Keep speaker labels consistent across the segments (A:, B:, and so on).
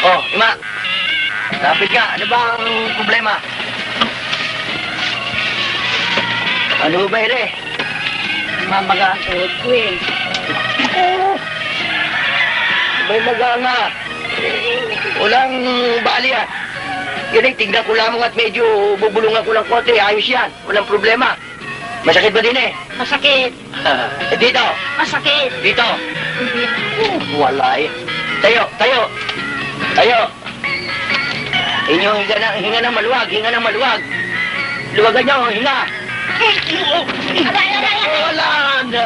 A: Oh, Ima. Lapit ka. Ano ba ang problema? Ano ba ere?
B: Mamaga ang tuhod ko eh.
A: May maga nga. Walang bali ah. Yan ay tignan ko lamang at medyo bubulungan ko ng konti. Ayos yan. Walang problema. Masakit ba din eh?
B: Masakit.
A: Dito.
B: Masakit.
A: Dito.
B: Hindi.
A: Wala eh. Tayo, tayo. Tayo. Inyong hinga ng maluwag, hinga ng maluwag. Luwagan nyo, hinga.
B: Aray, aray, aray.
A: Wala na.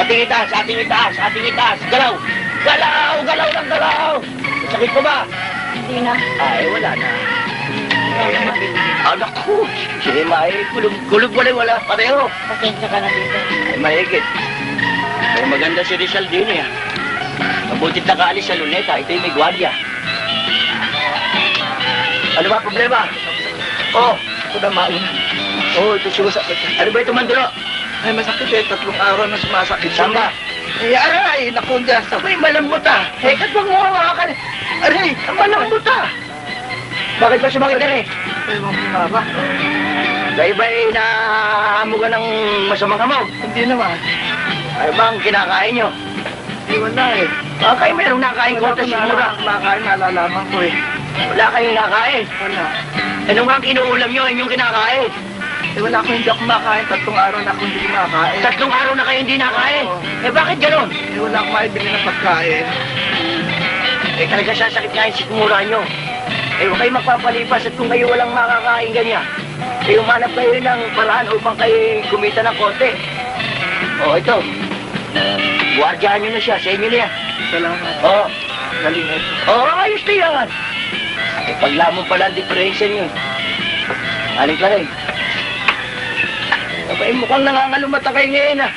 A: Ating itaas, ating itaas, ating itaas. Galaw. Galaw, galaw ng galaw. Sakit ko ba?
B: Hindi na.
A: Ay, wala na. Anak ko. Si May, kulog wala pareho.
B: Pasensya ka na dito.
A: Ay, mahigit. Ay, maganda si Rizal din eh. Mabutit nakaalis sa luneta, ito'y may gwardiya. Ano ba problema? Oh, ito na mauna. Oh, ito sumasakit. Ano ba ito, Mandro?
C: Ay, masakit eh. 3 araw na sumasakit.
A: Saan ba?
C: Eh, aray, naku, dyan sa...
A: Abay, malambot ah. Eh, kat bang mawawakan? Aray, malambot ah. Bakit ba sumakit ka rin?
C: Ay, mamumaba.
A: Dahil ba eh, naamo ka ng masamang kamog?
C: Hindi naman.
A: Ano ba ang kinakain nyo?
C: Eh, wala eh.
A: Kayo mayroong nakain ko, tas mura.
C: Kumakain, nalalaman ko eh.
A: Wala kayong nakain.
C: Wala.
A: Ano nga ang kinuulam nyo, inyong kinakain?
C: Eh, wala akong hindi ako kumakain. 3 araw na akong hindi kumakain.
A: 3 araw na kayo hindi nakain. Eh, bakit ganon?
C: Eh, wala akong maibili ng pagkain.
A: Eh, talaga sasakit nga yung sikmura nyo. Eh, huwag kayo magpapalipas at kung kayo walang makakain ganyan, eh, umanap kayo ng paraan upang kayo kumita ng konti. Oh, ito. Guardiyahan nyo na siya. Sa inyo na yan.
C: Salamat.
A: Oh,
C: Galing ito.
A: oh, ayos na yan. Eh, paglamon pala ang diferensya nyo. Aling ka rin. Abay, mukhang nangangalumata kayo ngayon ah.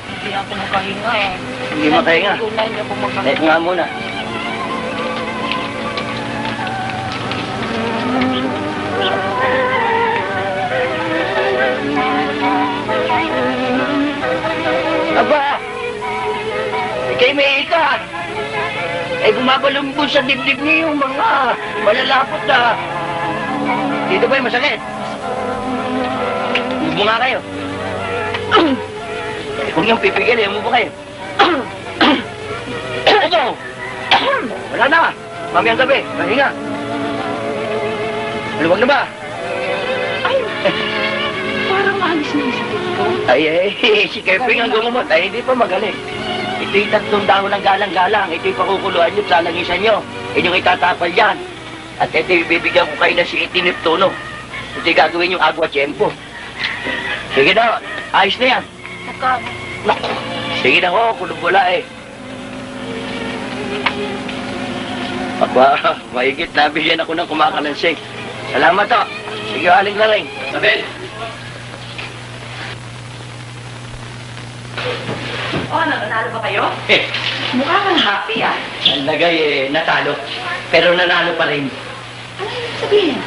B: Hindi ako makahinga eh.
A: Hindi makahinga.
B: Hindi ako makahinga.
A: Let nga muna. Aba! Ikay may ikat! Ay bumabalumbon sa dibdib niyo yung mga malalapot na. Dito ba yung masakit? Umubo nga kayo. Kung yung pipigil, umubo kayo. Ito! Wala na! Mamayang gabi, mahinga. Maluwag na ba?
B: Ay, parang alis na yung sakit ko.
A: Ay, si Keping ang gumumot. Ay, hindi pa magaling. Ito'y 3 dahon ng galang-galang. Ito'y pakukuluan nyo, salangisan nyo. Inyong itatapal yan. At ito'y bibigyan ko kayo ng si Neptuno. Ito'y gagawin yung agwa tiyempo. Sige na, ayos na yan.
B: Saka,
A: Naku, sige na ko, kulong-bula eh. Aba, mahigit nabigyan ako ng kumakalansing. Salamat to. Sige, aling laring. Sabel.
B: oh, nanalo ba kayo?
A: Eh,
B: Mukha kang happy ah.
A: ang lagay eh, natalo. Pero nanalo pa rin.
B: Ano yung sabihin?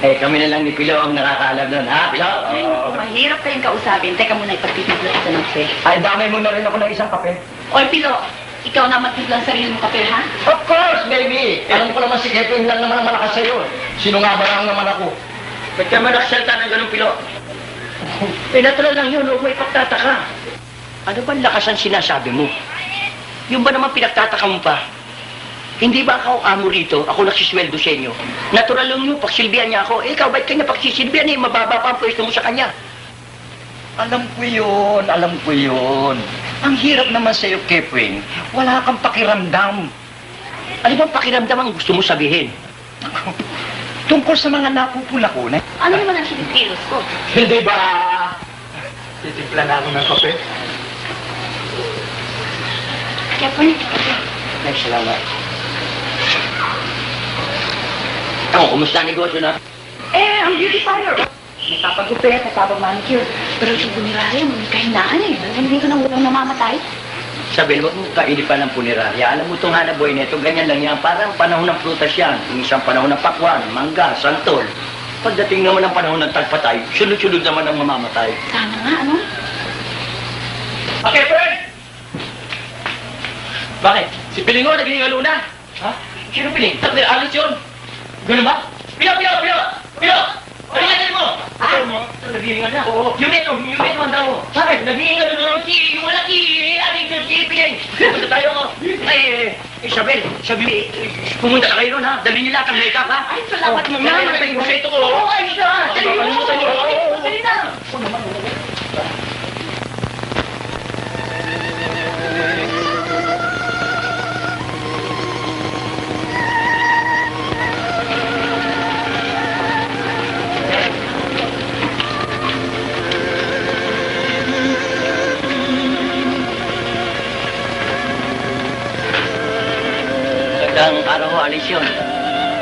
A: Eh, kami na lang ni Pilo ang nakakaalam nun, ha, Pilo?
B: Ay, mahirap kayong kausapin. Teka muna, ipagtitipla kita ng kape.
A: Ay, damay mo na rin ako ng isang kape.
B: Oy, Pilo, ikaw na magtipla ang sarili mong kape, ha?
C: Of course, baby! Alam ko naman si Kevin lang naman ang malakas sa'yo. Sino nga ba lang naman ako?
A: Ba't ka manaksalta ng ganun, Pilo? Eh, natural lang yun, huwag mo ipagtataka. Ano ba lakas ang sinasabi mo? Yung ba naman pinagtataka mo pa? Hindi ba ako amo rito? Ako nagsisweldo sa inyo. Natural lang yun, pagsilbihan niya ako. Eh, ikaw, ba't kanya pagsisilbihan eh? Mababa pa ang pwesto mo sa kanya.
C: Alam ko yun, alam ko yun. Ang hirap naman sa'yo, Kevin. Wala kang pakiramdam.
A: Ano bang pakiramdam ang gusto mo sabihin?
C: Tungkol sa mga napupula ko na...
B: Ano naman ang sinikilos ko?
C: Hindi ba? Titimpla na ako ng kape.
B: Kaya po niyo kape.
A: Ay, salamat. Ako, kumusta ang negosyo na?
B: Eh, ang beauty parlor. Nagpapagupit, nagpapamanicure. Pero yung buniraya, may kahinaan eh. Hindi ko nang walang namamatay.
A: Sabi mo, kainipan ng punerarya. Alam mo itong hanap buhay nito, ganyan lang yan. Parang panahon ng prutas yan. Yung isang panahon ng pakwan, mangga, santol. Pagdating naman ng panahon ng tagpatay, sunod-sunod naman ang mamamatay.
B: Sana nga, ano?
A: Okay, friend! Bakit? Si Pilingo naging aluna? Ha? Sino piling? Sabi, alis yun. Ganun ba? Pilo! Paligatin mo! Ha? Nag-iingat na. Oo. Yung neto ang tao. Bakit? Nag-iingat na yung malaki. Aling piling. Pumunta tayo ko. Ay, Isabel, pumunta na kayo ron ha. Dali nila ang makeup ha.
B: Ay, salamat mo na.
A: Ay, yung seto ko.
B: Oo, ay siya. Dali mo. Dali na.
A: Magandang araw ho, Alisyon.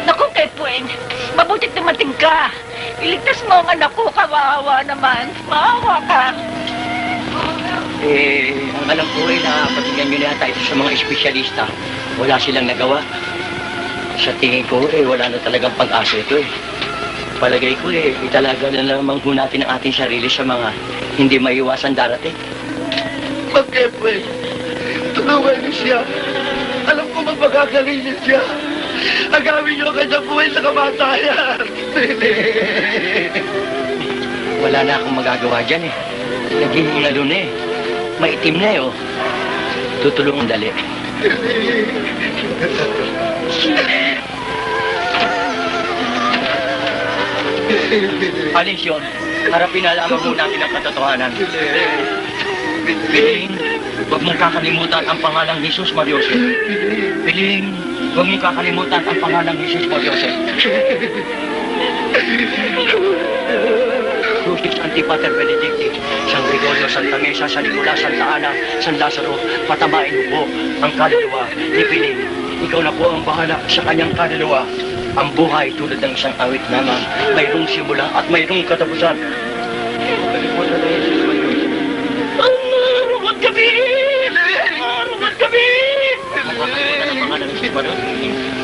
B: Naku, kay Pueng, mabutit dumating ka. Iligtas mo ang anak ko, kawawa naman. Maawa ka.
A: Ang alam ko ay napatinggan nyo na yata ito sa mga espesyalista. Wala silang nagawa. Sa tingin ko wala na talagang pag-asa ito Palagay ko italaga na lamang ho natin ang ating sarili sa mga hindi maiwasan darating.
D: Mag-Efren, tulungan niyo siya. Alam ko magpagagaling niyo siya. Agawin niyo ang kanyang buhay sa kamatayan.
A: Wala na akong magagawa dyan Naging lalo na Maitim na Tutulungan dali. Alisyon, harapin na lamang mo natin ang katotohanan. Piling, huwag mong kakalimutan ang pangalang Jesus Mariosep. Piling, huwag mong kakalimutan ang pangalang Jesus Mariosep. Crucis Antipater Benedicti, San Gregorio, Santa Mesa, San Nicolas, Santa Ana, San Lazaro, patabain mo po ang kaluluwa ni Piling. Ikaw na po ang bahala sa kanyang kaluluwa. Ang buhay tulad ng isang awit naman, mayroong simula at mayroong katapusan. Rumat kami! Rumat kami!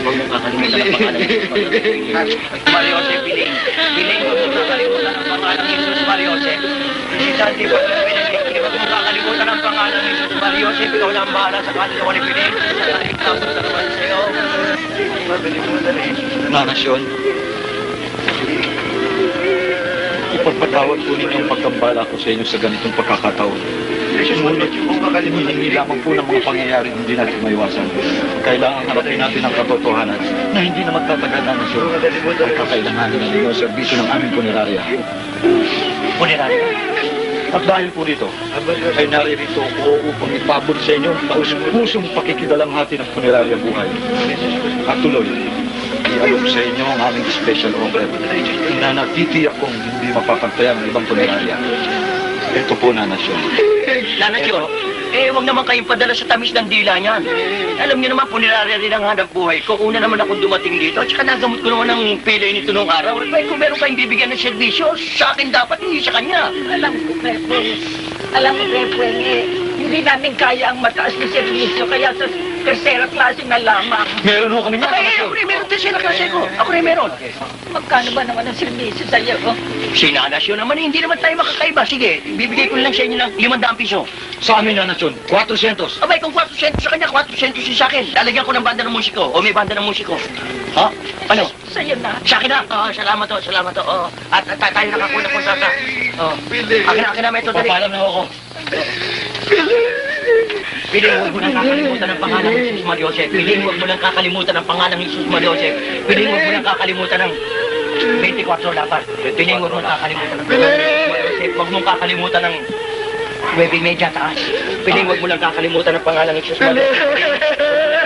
A: Huwag mong kakalimutan ang pangalan ng Jesus Mariosep. Piling, huwag mong kakalimutan ang pangalan ng Jesus Mariosep. Si Santi, huwag mong kakalimutan ang pangalan ng Jesus Mariosep. Ikaw na ang bahala sa kaluluwa ni Piling. Sa kaligtasan sa naman sa'yo.
E: Nanasyon, ipagpatawad po ninyo ang pagkambala ko sa inyo sa ganitong pagkakataon. Ngunit, hinihingi lamang po ng mga pangyayari hindi natin maiwasan. Kailangan harapin natin ang katotohanan na hindi na magtatagal na nasyon. Ay kakailanganin na ninyo ang serbisyo ng aming punerarya.
A: Punerarya?
E: At dahil po dito, ay naririto ako upang ipabot sa inyo ang pusong pakikidalamhati ng punerarya buhay. At tuloy, ialok sa inyo ang aming special offer na natitiyak kong hindi mapapantayan ng ibang punerarya. Ito po, Nanasyon.
A: Nanasyon, huwag naman kayong padala sa tamis ng dila niyan. Alam niyo naman, punerarya rin ang hanap buhay ko. Una naman akong dumating dito, at saka nagamot ko naman ang pilay nito nung araw. Kung meron kayong bibigyan ng serbisyo, sa akin dapat, hindi sa kanya.
B: Alam ko, kay Pueng. Alam ko, kay Pueng, hindi namin kaya ang mataas na servisyo, kaya sa tercera klase na lamang.
E: Meron ho kami niya,
A: Ako rin meron din sila kasi ko. Ako rin meron.
B: Magkano ba naman ang servisyo sa'yo?
A: Si Nanasyon naman, hindi naman tayo makakaiba. Sige, bibigay ko lang sa inyo ng 500 piso.
E: Sa amin, Nanasyon, 400.
A: Abay, kung 400 sa kanya, 400 din sa akin. Lalagyan ko ng banda ng musiko. O may banda ng musiko. Ha? Ano?
B: Sa'yo na.
A: Sa akin na. Salamat to, salamat to. At tayo nakakuha ng kontrata. Akin na, may ito.
E: Papalam na ako.
A: Piling, huwag mo lang kakalimutan ang pangalan ng Jesus Mariosep. Piling, huwag mo lang kakalimutan ang pangalan ng Jesus Mariosep. Piling, huwag mo lang kakalimutan ng 24 dapat. Piling, huwag mo lang kakalimutan ng pangalan ng Jesus Mariosep. Huwag mong kakalimutan ng 9:30 taas. Piling, huwag mo lang kakalimutan ang pangalan ng Jesus Mariosep.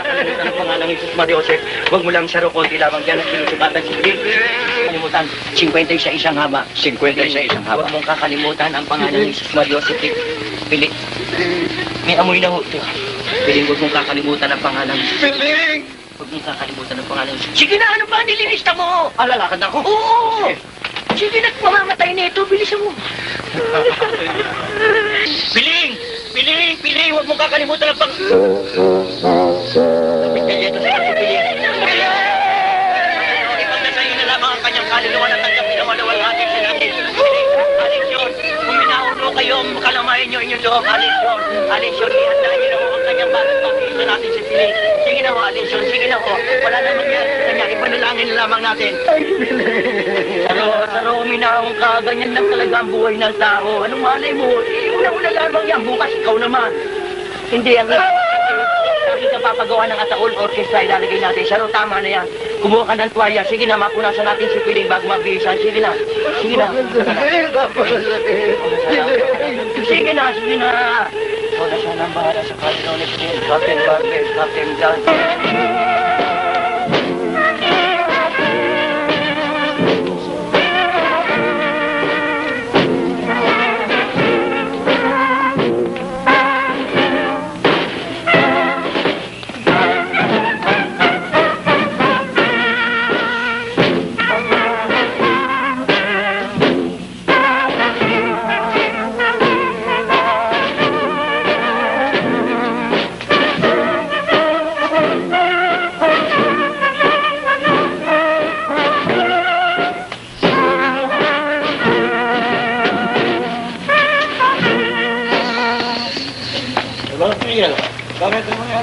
A: Kakalimutan ang pangalan ng Jesus Mariosep. Huwag mo lang saro konti lamang dyan ang sinusubatan si Piling. Kalimutan, 50 sa isang haba.
E: 50 sa isang haba.
A: Huwag mong kakalimutan ang pangalan ng Jesus Mariosep. Piling, may amoy na ho ito. Piling, huwag mong kakalimutan ang pangalan.
D: Piling!
A: Huwag mong kakalimutan ang pangalan. Sige na, ano ba ang nililista mo? Alalakad ako. Oo! Sige na, mamamatay na ito. Bilisan mo. Piling! Piling! Piling! Huwag mong kakalimutan ang pangalan. Ito sa iyo, Piling. Ipagdasayin na lamang ang kanyang kaluluwa na tanggapin ang malawalhating sa natin. Alisyon, kung minauno kayo, kalamayin nyo inyong loob. Alisyon, ihanda nyo na mo ang kanyang yan, bakit makikita natin si Piling? Sige na ho, Alisyon, sige na ho. Wala na mangyari sa kanya, ipanalangin na lamang natin. Ay, Piling! Saro, uminahong ka, ganyan lang talaga ang buhay ng tao. Anong malay mo? Una-una lamang yan, bukas ikaw naman. Hindi, ang hindi ka papagawa ng Ataol Orchestra, ilalagay natin. Saro, tama na yan. Kumuha ka ng tuwalya. Sige na, mapunasan natin si Piling bago mabihisan. Sige na. Sige na. Sige na, sige na. Ikaw na sana ang bahala sa Cardinal Captain Barber, Captain John.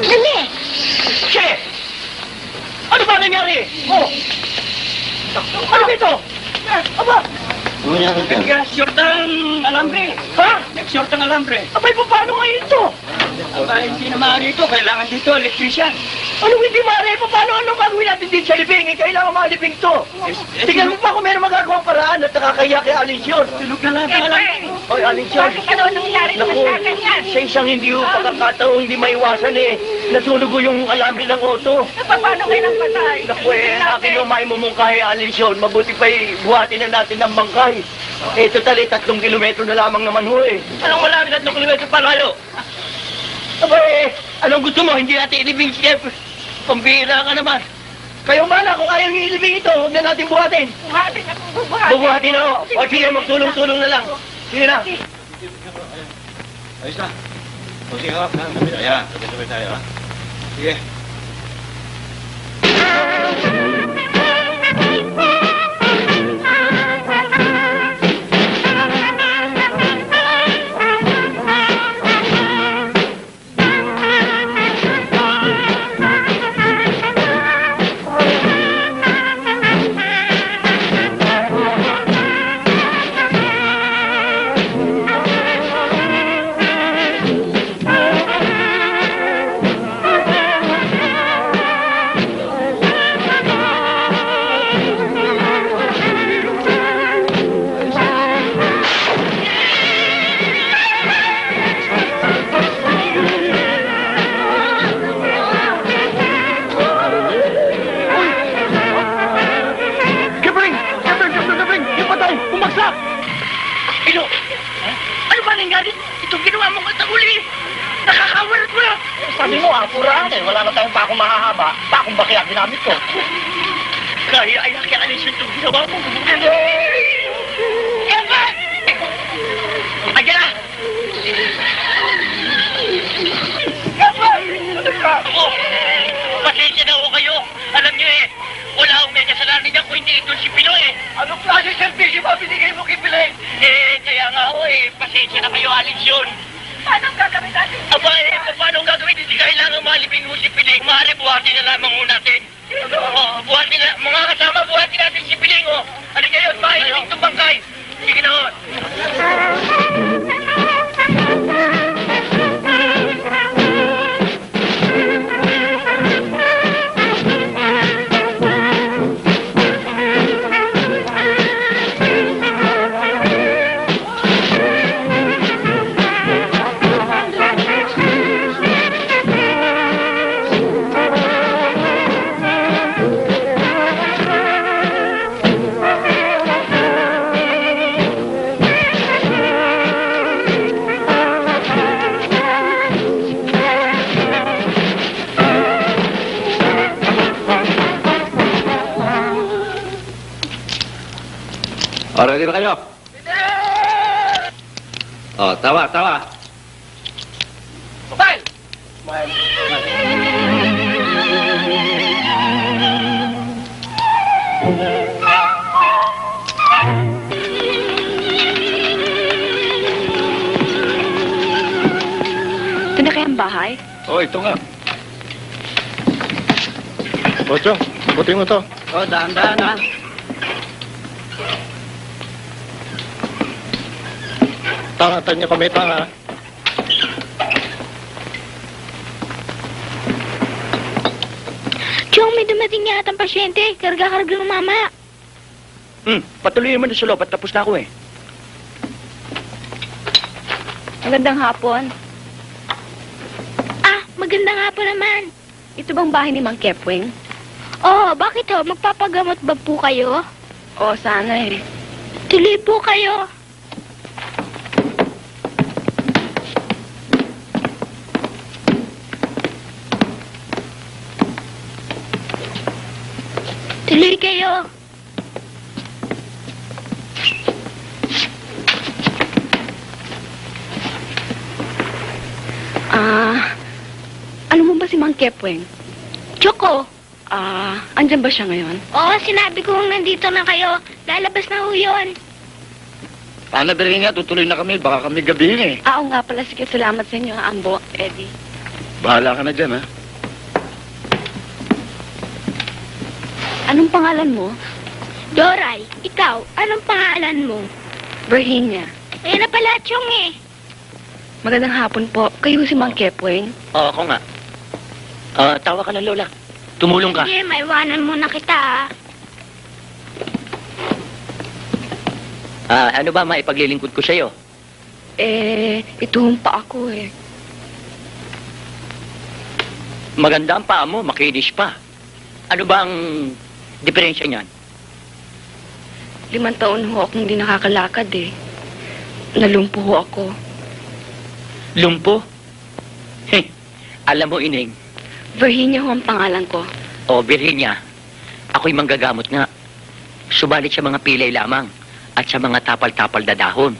B: Dali!
A: Chef! Ano ba nangyari? Oh! Ano ba ito? Aba! Nag-short ang alambre. Ha? Nag-short ang alambre. Abay, paano ngayon ito? Aba, hindi na maaari ito. Kailangan dito, electrician. Ano hindi maaari? Paano gagawin natin dito sa libing? Kailangan malibing to. Tingnan mo pa kung meron magagawang paraan at nakakaya kay Alisyon. Tulog na lang ang alambre. Oy, Alisyon.
B: Bakit ano nangyari
A: Naku,
B: sa ganyan?
A: sa isang hindi ko pagkakataon, hindi maiwasan eh. Nasunog ko yung alambre ng auto.
B: Paano kayo nang patay?
A: Naku eh, akin yung may mumungkahi, Alisyon. Mabuti pa buhatin na natin ng bangkay. Eh, totally, 3 kilometro na lamang naman ho eh. Anong wala, 3 kilometro pa kayo? Aba eh, anong gusto mo? Hindi natin ilibing, chef. Pambira ka naman. Kayo bala, kung ayaw nyo ilibing ito, huwag na natin buhatin.
B: Buhatin ako, buhatin.
A: Bubuhatin na ho. O sige, magtulong-tulong na lang. Sige na.
E: Ayos na. O sige ka, ayan, sabay tayo ha. Sige.
A: Gabring! Yung patay! Bumagsak! Ino! Ano ba nangyari? Itong ginawa mong katahuli! Nakakawalat mo na! Sabi mo, apuraan eh. Wala na tayong pakong mahahaba. Pakong bakya ginamit ko. Kaya ay nakialis itong ginawa mo. Eva! Ayan na! Eva! Oh! Pasensya na ho kayo. Alam niyo eh, wala akong may kasalanan niya kung hindi ito si Pinoy eh. Anong klase servisyo ba binigay mo kay Pinoy? Eh, kaya nga ho eh, pasensya na kayo, Alisyon.
B: Paano gagawin natin?
A: Aba eh, paano gagawin? Hindi kailangan malibing mo si Piling. Maaari buhatin na lamang ho natin. Oo, buhatin na. Mga kasama, buhatin natin si Piling, oh. Ano ngayon, mahilig itong bangkay. Sige na, ho.
E: O, ready na kayo? O, tawa.
A: Smile!
B: Ito na kayang bahay?
E: O, ito nga. Ocho, puti mo to.
A: Oh, dahan-dahan ha.
E: Tangatan niyo kami, tanga.
B: Chong, may dumating yata ang pasyente. Karga-karga ng mama.
A: Patuloy mo na sa loob at tapos na ako eh.
B: Magandang hapon. Ah, magandang hapon naman. Ito bang bahay ni Mang Kepwing? Oo, bakit ho? Magpapagamot ba po kayo? Oo, sana eh. Tuloy po kayo. Tuloy kayo. Ano mo ba si Mang Kepwing? Choco. Andyan ba siya ngayon? Oo, sinabi ko nandito na kayo. Lalabas na ho yun.
C: Paano ba rin nga? Tutuloy na kami. Baka kami gabihin eh.
B: Oo nga pala. Sige, salamat sa inyo, Ambo, Eddie.
C: Bahala ka na dyan, ha?
B: Anong pangalan mo?
F: Doray, ikaw, anong pangalan mo?
B: Virginia.
F: Eh na pala, Chong eh.
B: Magandang hapon po. Kayo si Mang Kepwing?
A: Oo, ako nga. Tawa ka na, Lola. Tumulong ka.
F: Sige, maiwanan muna kita
A: Ano ba maipaglilingkod ko sa'yo?
B: Ituhong pa ako eh.
A: Maganda ang paa mo, makinis pa. Ano ba ang diferensya niyan?
B: 5 taon ho akong hindi nakakalakad eh. Nalumpo ho ako.
A: Lumpo? Alam mo, Ining,
B: Virginia ho ang pangalan ko.
A: o Virginia, ako'y manggagamot nga. Subalit sa mga pilay lamang at sa mga tapal-tapal na dahon.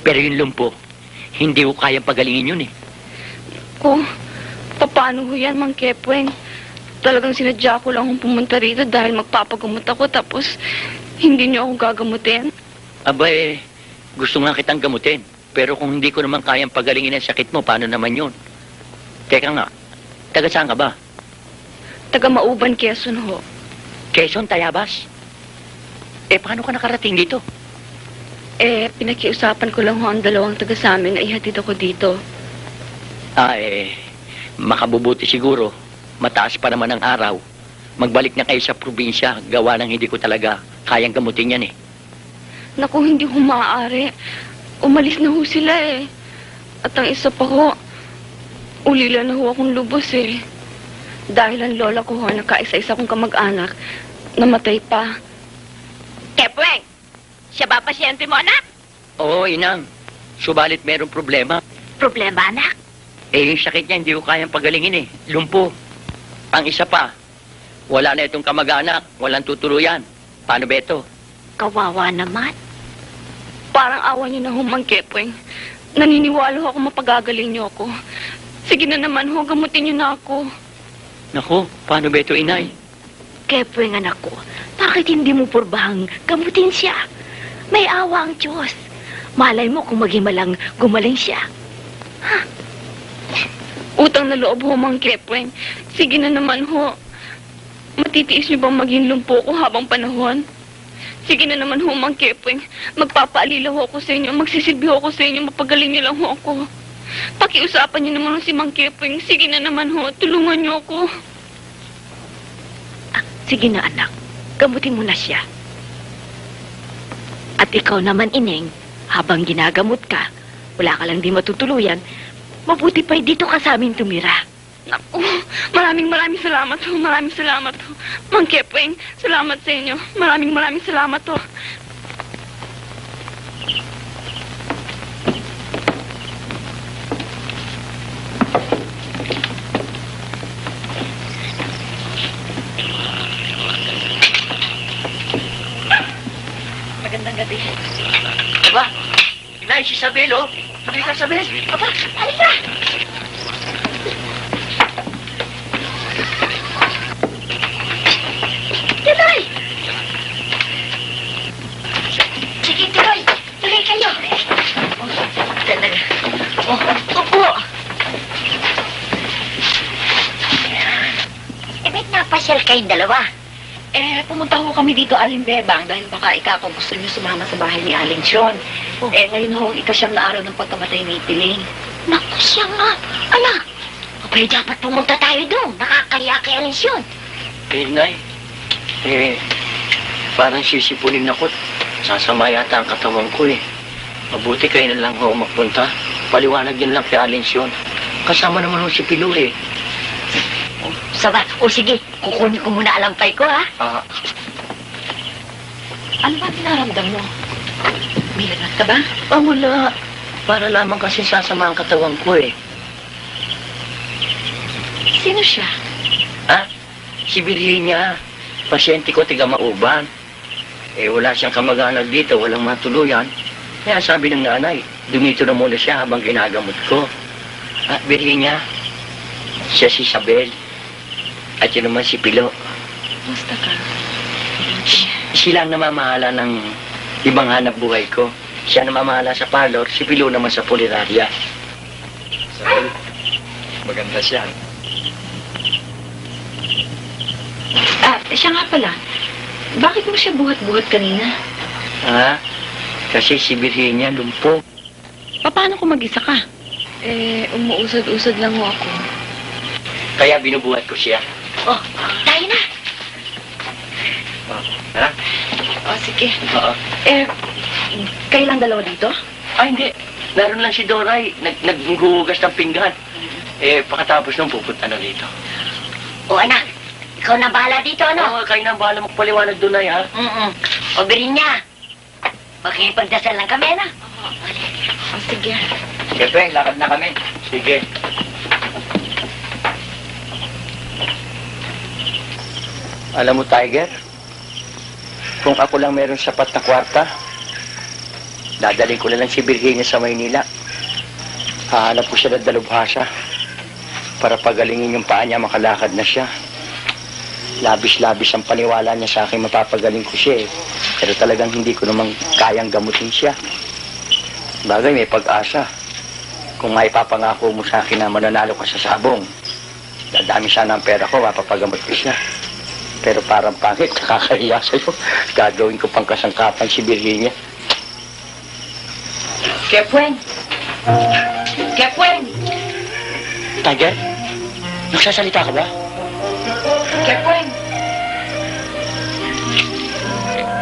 A: Pero yung lumpo, hindi ko kayang pagalingin yun eh.
B: Paano ho yan, Mang Kepwing? Talagang sinadya ko lang akong pumunta rito dahil magpapagamot ako tapos hindi niyo ako gagamutin.
A: Aba gusto nga kitang gamutin. Pero kung hindi ko naman kayang pagalingin ang sakit mo, paano naman yun? Teka nga, taga saan ka ba?
B: Taga Mauban, Quezon ho.
A: Quezon, Tayabas? Paano ka nakarating dito?
B: Pinakiusapan ko lang ho ang dalawang taga sa amin na ihatid ako dito.
A: Makabubuti siguro. Mataas pa naman ang araw. Magbalik na kayo sa probinsya, gawa ng hindi ko talaga kayang gamutin yan eh.
B: Naku, hindi ho maaari. Umalis na ho sila eh. At ang isa pa ho, ulila na ho akong lubos eh. Dahil ang lola ko ho, nakaisa-isa kong kamag-anak, namatay pa.
F: Kepweng, siya ba pasyente mo, anak?
A: Oo, Inang. Subalit merong problema.
F: Problema, anak?
A: Yung sakit niya hindi ko kayang pagalingin eh. Lumpo. Ang isa pa, wala na itong kamag-anak, walang tutuluyan. Paano ba ito?
F: Kawawa naman.
B: Parang awa niyo na ho, Mang Kepweng. Naniniwala ho ako mapagagaling niyo ako. Sige na naman ho, gamutin niyo na ako.
A: Naku, paano ba ito, Inay?
F: Kepweng, anak ko, bakit hindi mo purbahang gamutin siya? May awa ang Diyos. Malay mo kung magimalang gumaling siya.
B: Utang na loob ho, Mang Kepweng. Sige na naman ho. Matitiis niyo bang maging lumpo ko habang panahon? Sige na naman ho, Mang Kepweng. Magpapaalila ho ako sa inyo. Magsisilbi ho ako sa inyo. Mapagaling niyo lang ho ako. Pakiusapan niyo naman si Mang Kepweng. Sige na naman ho. Tulungan niyo ako.
F: Sige na, anak. Gamutin mo na siya. At ikaw naman, Ineng, habang ginagamot ka, wala ka lang di matutuluyan, mabuti pa dito ka sa amin tumira.
B: Naku, maraming salamat ho. Maraming salamat ho. Mang Kepweng, salamat sa inyo. Maraming salamat ho.
A: Magandang gabi. Aba, Inay, si Isabel, oh. Sabi ka, Isabel.
F: Aba, halika! Tuloy! Sige, tuloy! Tuloy kayo!
A: Upo!
F: kayong dalawa? Pumunta ho kami dito, Aling Bebang, dahil baka ikaw gusto niyo sumama sa bahay ni Aling Sean. Ngayon ho, ikasyam na araw ng pagkamatay ni Tiling. Naku, siya nga. Ala, pwede dapat pumunta tayo doon. Nakakaya kay Aling Sean.
A: Nay, parang sisipunin ako. Sasama yata ang katawan ko eh. Mabuti kayo na lang ho magpunta. Paliwanag yan lang kay Aling Sean. Kasama naman ho si Pilo eh.
F: Sige, kukunin ko muna alampay ko, ha? Ano ba pinaramdam mo? May lagnat ka ba?
A: Wala. Para lamang kasi sasama ang katawan ko eh.
F: Sino siya?
A: Si Virginia. Pasyente ko, tiga Mauban. Wala siyang kamag-anak dito, walang matuluyan. Kaya sabi ng nanay, dumito na muna siya habang ginagamot ko. Virginia, siya si Isabel. At yun naman si Pilo.
B: Basta ka.
A: Sila ang namamahala ng ibang hanap buhay ko. Siya namamahala sa parlor, si Pilo naman sa punerarya.
E: Isabel, maganda siya.
B: Siya nga pala. Bakit mo siya buhat-buhat kanina?
A: Kasi si Virginia lumpo.
B: Paano kung mag-isa ka? Umuusad-usad lang ho ako.
A: Kaya binubuhat ko siya.
F: Tayo na.
B: Sige.
A: Oo.
B: Kayo lang dalawa dito?
A: Hindi. Naroon lang si Doray. Naghuhugas ng pinggan. Pakatapos nung pupunta na dito.
F: Anak, ikaw na bahala dito, ano?
A: Kayo na bahala magpaliwanag doon ay, ha?
F: Virginia, makikipagdasal lang kami, na?
B: Sige.
C: Siyempre, lakad na kami.
A: Sige. Alam mo, Tiger, kung ako lang meron sapat na kwarta, dadalhin ko na lang si Virginia sa Maynila. Hahanap ko siya ng dalubhasa para pagalingin yung paa niya, makalakad na siya. Labis-labis ang paniwala niya sa akin, mapapagaling ko siya eh. Pero talagang hindi ko namang kayang gamutin siya. Bagay, may pag-asa. Kung maipapangako mo sa akin na mananalo ka sa sabong, dadami sana ang pera ko, mapapagamot ko siya. Pero parang pangit, nakakahiya sa'yo. Gagawin ko pang kasangkapan si Virginia.
F: Kepweng! Kepweng!
A: Tiger, nagsasalita ka ba?
F: Kepweng!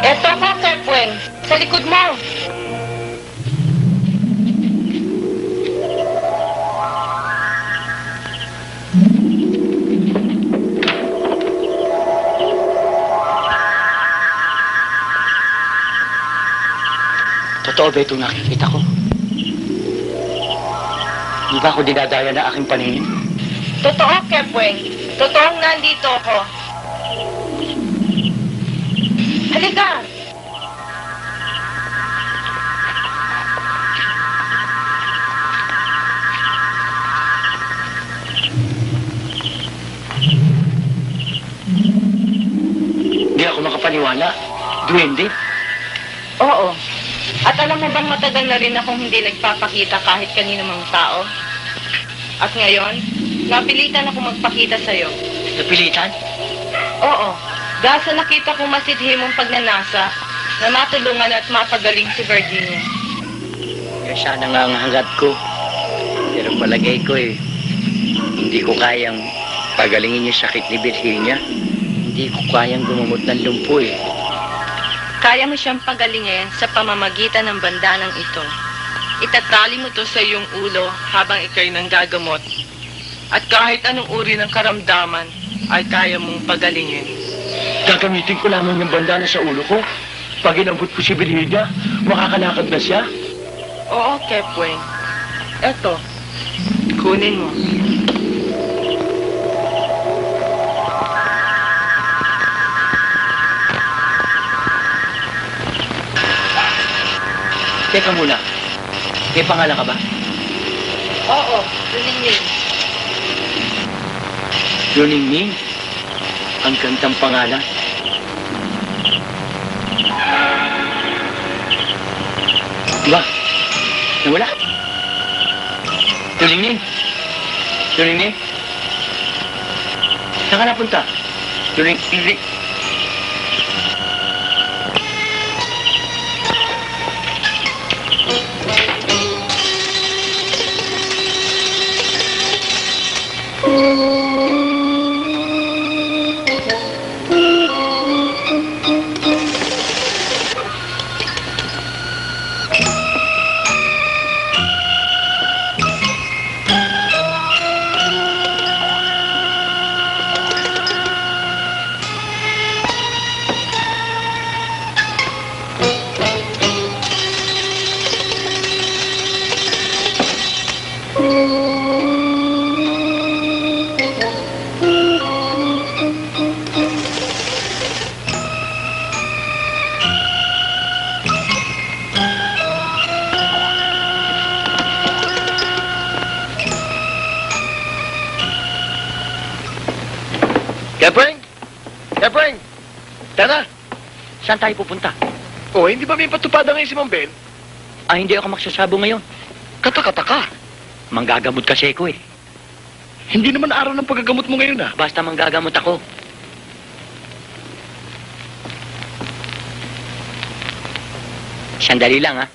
F: Eto ka, Kepweng! Sa likod mo!
A: Totoo ba itong nakikita ko? Di ba ako dinadaya na aking paningin?
B: Totoo, Kepweng. Totoong nandito ako. Halika!
A: Di ako makapaniwala. Duwende.
B: Oo. At alam mo bang matagal na rin akong hindi nagpapakita kahit kanino mang tao? At ngayon, napilitan ako magpakita sa'yo.
A: Napilitan?
B: Oo. Dahil sa nakita kong masidhi mong pagnanasa na matulungan at mapagaling si Virginia.
A: Kaya sana nga ang hangad ko. Pero palagay ko hindi ko kayang pagalingin yung sakit ni Virginia. Hindi ko kayang gumamot ng lumpo
B: Kaya mo siyang pagalingin sa pamamagitan ng bandanang ito. Itatali mo to sa iyong ulo habang ikay nanggagamot. At kahit anong uri ng karamdaman ay kaya mong pagalingin.
A: Gagamitin ko lamang yung bandana sa ulo ko. Pag inabot ko si Virginia, makakalakad na siya.
B: Oo, Kepweng. Eto, kunin mo.
A: Teka muna. May pangalan ka ba?
B: Oo, Luningning.
A: Luningning. Ang gandang pangalan. Diba? Nawala? Luningning. Luningning. Saan ka napunta? Tuloy, tuloy.
D: Kepweng! Kepweng! Tara!
A: Saan tayo pupunta?
D: Oh, hindi ba may patupada ngayon si Mang Ben?
A: Ah, hindi ako magsasabo ngayon.
D: Kataka-taka.
A: Manggagamot kasi ako eh.
D: Hindi naman araw ng paggagamot mo ngayon ah.
A: Basta manggagamot ako. Sandali lang ha.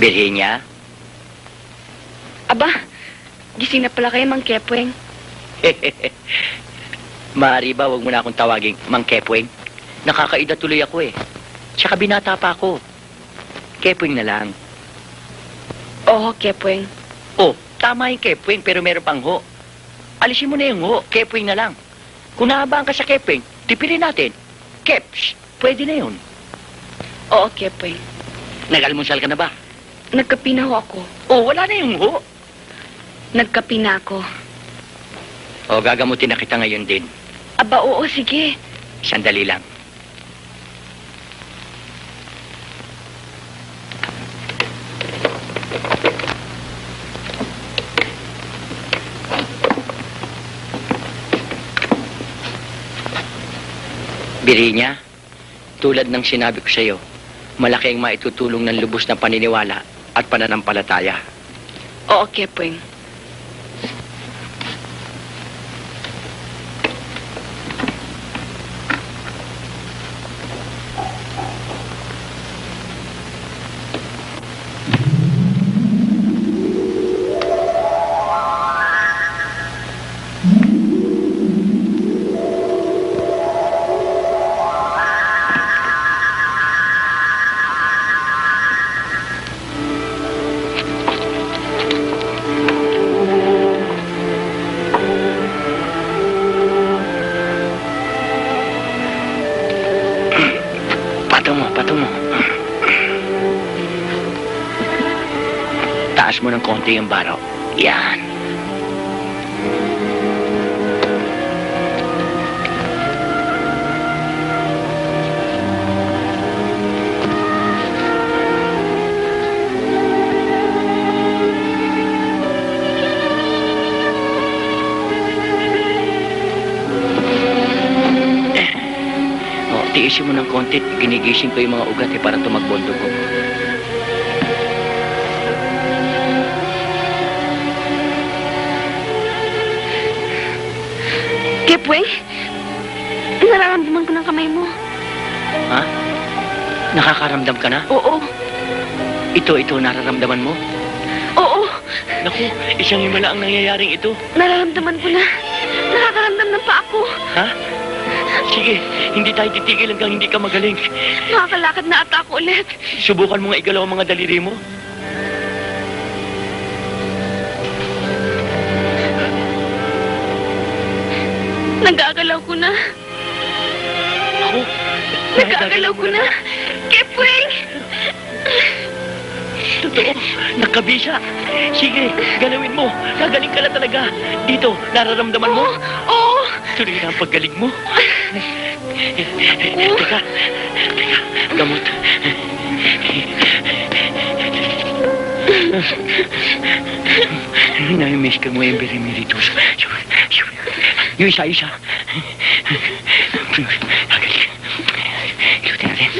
A: Virginia?
B: Aba, gising na pala kayo, Mang Kepweng.
A: Maaari ba, wag mo na akong tawaging Mang Kepweng? Nakakaida tuloy ako eh. Tsaka binata pa ako. Kepweng na lang.
B: Oo, Kepweng.
A: Oh, tama yung Kepweng pero meron pang ho. Alisin mo na yung ho, Kepweng na lang. Kung nahabaan ka sa Kepweng, tipirin natin. Keps, pwede na yun.
B: Oo, Kepweng.
A: Nag-almusal ka na ba?
B: Nagkapi na ho ako.
A: Oh, wala na yung ho.
B: Nagkapi na ako.
A: Oh, gagamutin na kita ngayon din.
B: Aba, oo, sige.
A: Sandali lang. Virginia, tulad ng sinabi ko sa iyo, malaki ang maitutulong ng lubos na paniniwala at pananampalataya.
B: Oo, Kepweng. Patong mo. Taas mo ng konti yung baro. Yan. Tiisin mo ng konti, ginigising ko yung mga ugat para tumagbondo ko. Kepweng, nararamdaman ko ng kamay mo.
A: Ha? Nakakaramdam ka na?
B: Oo,
A: Ito, nararamdaman mo?
B: oo,
A: Naku, isang himala ang nangyayaring ito.
B: nararamdaman ko na. Nakakaramdam ng pa ako.
A: Ha? Sige, hindi tayo titigil hanggang hindi ka magaling.
B: Nakakalakad na ata ako ulit.
A: Subukan mo nga igalaw ang mga daliri mo.
B: Nagagalaw ko na.
A: Ako,
B: Nagagalaw ko na. Kepweng!
A: Totoo, nakabisa. Sige, galawin mo. Gagaling ka na talaga. Dito, nararamdaman mo?
B: Oo!
A: Tuloy na ang paggaling mo. Teka, gamot. Nami-miss ka mo yung Berimeritus. Yung isa-isa. Ikutin natin.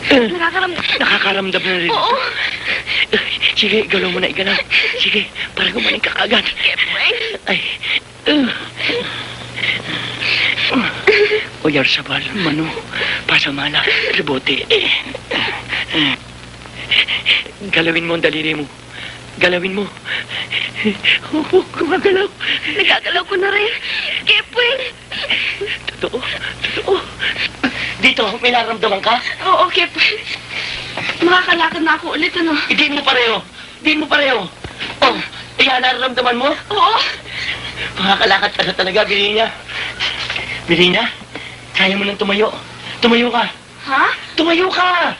B: Nakakaramdam.
A: Nakakaramdam na rin.
B: Oo!
A: Sige, igalaw mo na, igalaw. Sige, para gumaling ka kaagad. Ay. Oyar sabal, mano. Pasamana, rebote. Galawin mo ang daliri mo. Galawin mo. Gumagalaw.
B: Nagagalaw ko na rin. Kepweng!
A: Totoo. Dito, may nararamdaman ka?
B: Oo, Kepweng. Makakalakad na ako ulit, ano?
A: Hindi mo pareho. Oh, iyan nararamdaman mo?
B: Oo.
A: Makakalakad ka na talaga, Birinya. Birinya, kaya mo nang tumayo. Tumayo ka.
B: Ha?
A: Tumayo ka!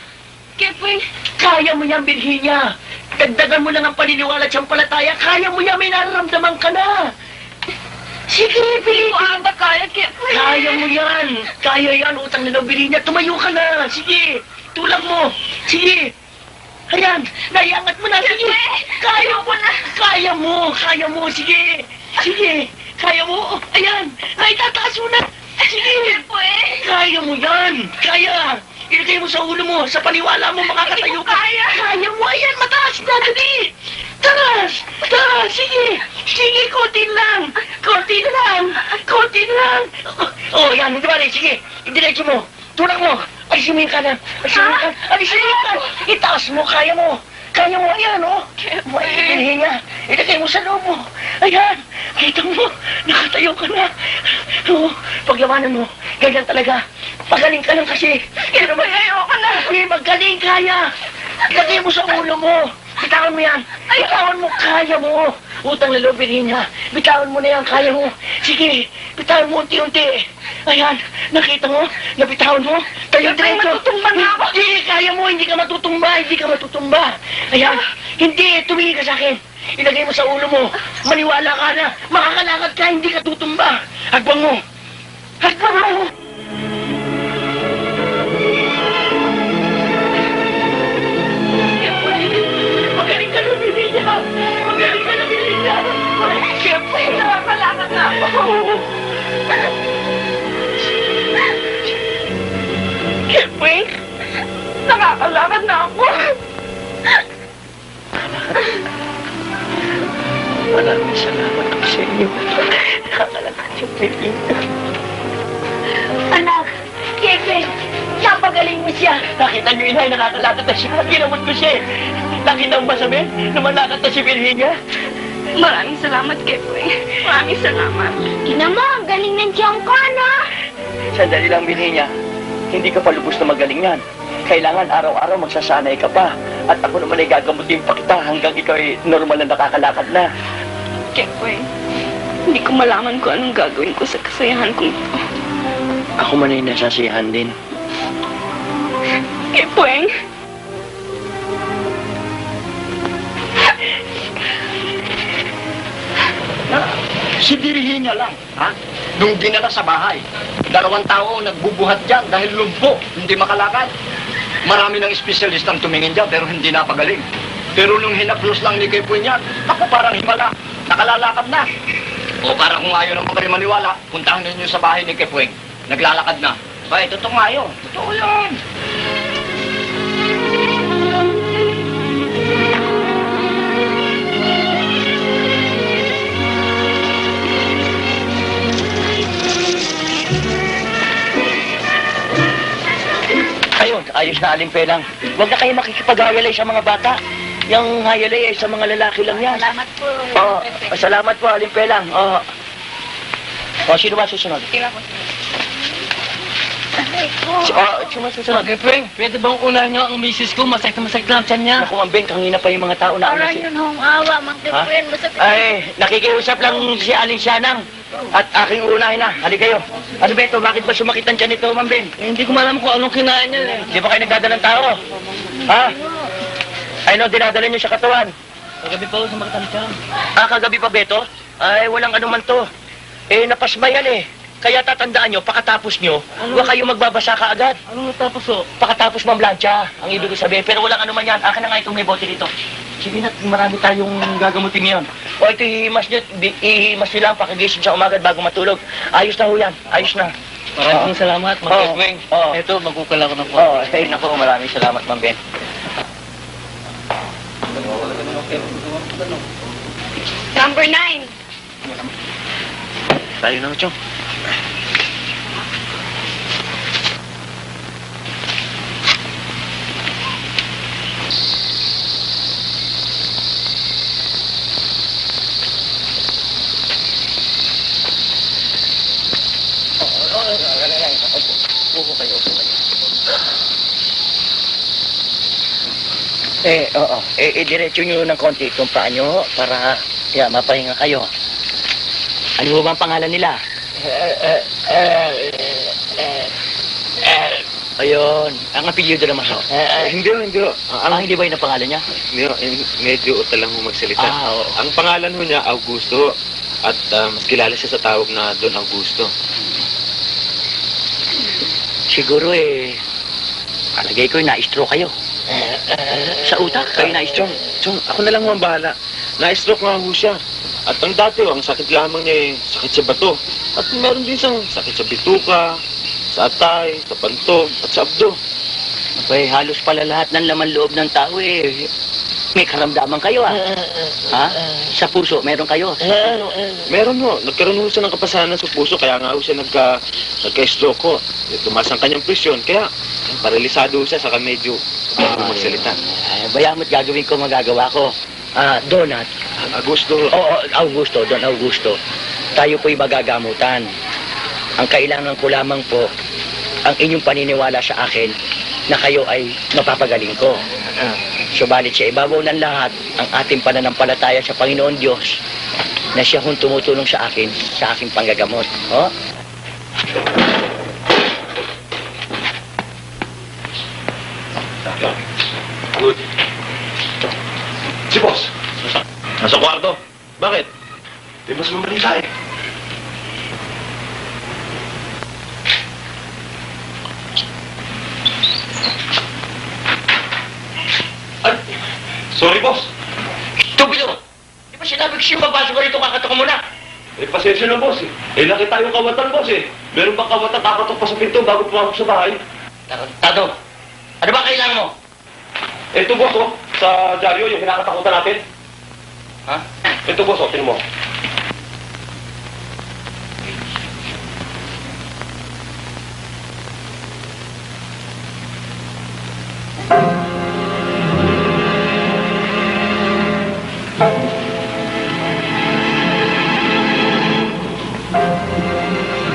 B: Kepweng!
A: Kaya mo yan, Virginia. Dagdagan mo lang ang paniniwala at sampalataya. Kaya mo yan, may nararamdaman ka na. Sige,
B: Hindi ko ata kaya, Kepweng!
A: kaya mo yan. Kaya yan, utang na Virginia. Tumayo ka na. Sige, tulak mo. Sige. Ayan, naiangat mo na. Sige, kaya mo na. Kaya mo. Sige, kaya mo. Ayan, ay tataas mo na. Sige,
B: Kepweng!
A: kaya mo yan. Kaya. Ilagay mo sa ulo mo, sa paniwala mo, makakatayo ka. Kaya mo, ayan, mataas na, dali. Taas, sige. Sige, konti lang. Oh, yan, hindi ba rin, sige. Idiretso mo, tulak mo. Alisin mo yung kanan. Alisin mo yung kanan. Itaas mo, kaya mo. Ayan, oh. Hihinga. Ilagay mo sa loob mo. Ayan, kita mo, nakatayo ka na. Oh, paglawanan mo, ganyan talaga. Magaling ka lang kasi. Pero ayoko na. Magaling, kaya. Ilagay mo sa ulo mo. Bitawan mo yan. Bitawan mo, kaya mo. Utang na loob, Virginia. Bitawan mo na yan, kaya mo. Sige, bitawan mo unti-unti. Ayan, nakita mo? Nabitawan mo? Tayo diretso. Matutumba na ako. Hindi, kaya mo. Hindi ka matutumba. Ayan, hindi. Tumingin ka sa akin. Ilagay mo sa ulo mo. Maniwala ka na. Makakalakad ka, hindi ka tutumba. Hagbang mo. Magaling ka na, Virginia. Siyempre, nakakalakad na ako. Siyempre, nakakalakad na ako. Maraming salamat po sa inyo. Nakakalakad yung Virginia. Anak, Kevin, napagaling mo siya. Nakita niyo, inay, nakakalakad na siya. Ginamot ko siya. Nakita mo ba sabihin? Namalakad na si Virginia.
B: Maraming salamat, Kepweng. Maraming salamat.
F: Ina mo, ang galing ng tiyong ko, no?
A: Sandali lang, Virginia. Hindi ka pa lubos na magaling yan. Kailangan araw-araw magsasanay ka pa. At ako naman ay gagamutin pa kita hanggang ikaw ay normal na nakakalakad na.
B: Kepweng, hindi ko malaman kung anong gagawin ko sa kasayahan kong ito.
A: Ako man ay nasasiyahan din.
B: Kepweng!
C: Si Virginia lang, ha? Nung dinala sa bahay, 2 tao nagbubuhat dyan dahil lumpo, hindi makalakad. Marami ng espesyalistang tumingin dyan pero hindi napagaling. Pero nung hinaplos lang ni Kepoy niya, ako parang himala, nakalalakad na. O para kung ayaw naman kayo maniwala, puntahan ninyo sa bahay ni Kepoy. Naglalakad na. Ay, totoo nga yun. Totoo yun.
A: Ayun, ayos na alimpelang. Huwag na kayo makikipag-hayalay sa mga bata. Yung hayalay ay sa mga lalaki lang yan.
F: Salamat po.
A: Oo, salamat po, alimpelang. Oo. O, sino ba susunod? Sino ba susunod?
G: Kepweng, pwede bang unahin niyo ang misis ko? Masakit na masakit lang tiyan niya.
A: Naku, Mambeng, kanina pa yung mga tao na
F: Parang yun hong awa, Mang Kepweng.
A: Ay, nakikiusap lang si Aling Sianang. At aking unahin na. Hali kayo. Ano ba ito? Bakit ba sumakit ang tiyan ito, Mambeng?
G: Eh, hindi ko malaman kung anong kinain niya eh.
A: Di ba kayo nagdadalang tao? Ha? Ay, no, dinadala niyo sa katawan.
G: Kagabi pa ako sa makatansyan.
A: Kagabi pa, Beto? Ay, walang anuman to. Eh, napasma yan eh. Kaya tatandaan nyo, pakatapos nyo, huwag kayo magbabasa ka agad.
G: Anong natapos o?
A: Pakatapos mamlansya, ang ibig ko sabihin. Pero walang anuman yan. Akin na nga itong may bote dito. Sige na, marami tayong gagamutin ngayon. O, ito ihimas nyo. Ihimas nyo lang, pakagising sa umagad bago matulog. Ayos na ho yan. Ayos na.
G: Maraming salamat, Mang
A: Oo.
G: Kepweng.
A: Oo.
G: Ito, magkukala ko na po.
A: Oo, naku, maraming salamat, Ma'am Ben.
B: Number 9.
E: Tayo na, Chong.
A: Oo. Diretso nyo ng konti itong paa nyo para mapahinga kayo. Ano ho ba ang pangalan nila? Ayun. Ang apelyido naman ho.
E: Hindi.
A: Hindi ba yun ang pangalan niya?
H: Medyo utal lang ho magsalita.
A: Oo.
H: Ang pangalan ho niya, Augusto. At mas kilala siya sa tawag na Don Augusto.
A: Siguro palagay ko na-stroke kayo. Sa utak, kayo na-stroke.
H: Chong, ako na lang ho ang bahala. Na-stroke nga ho siya. At ang dati ho, ang sakit lamang niya sakit sa bato. At meron din siyang sakit sa bituka, sa atay, sa pantog, at sa abdo.
A: Halos pala lahat ng laman loob ng tao may karamdaman kayo Ha? Sa puso, meron kayo.
H: Meron ho. Nagkaroon ho siya ng kapasanan sa puso, kaya nga ho siya nagka-stroke ho. Tumaas ang kanyang presyon, kaya paralisado ho siya, saka medyo magsalita.
A: Bayang mo't gagawin ko, magagawa ko. Donat.
H: Augusto ho.
A: Augusto, Don Augusto. Tayo po'y magagamutan. Ang kailangan ko lamang po, ang inyong paniniwala sa akin na kayo ay mapapagaling ko. Subalit sa ibabaw ng lahat, ang ating pananampalataya sa Panginoon Diyos na siya hong tumutulong sa akin, sa aking panggagamot.
E: Good. Si boss. Nasa kwarto. Bakit? Di mas mamalisa Sorry, boss.
A: Tubido! Di ba sinabi ko siya mabasa ko rito, kakatok mo na?
E: Pasensya na, boss. Nakita yung kawatan, boss Meron bang kawatan kakatok pa sa pinto bago pumasok sa bahay?
A: Tarantado! Ano ba kailangan mo?
E: Ito, boss, sa dyaryo, yung kinakatakutan natin.
A: Ha?
E: Ito, boss, tinan mo.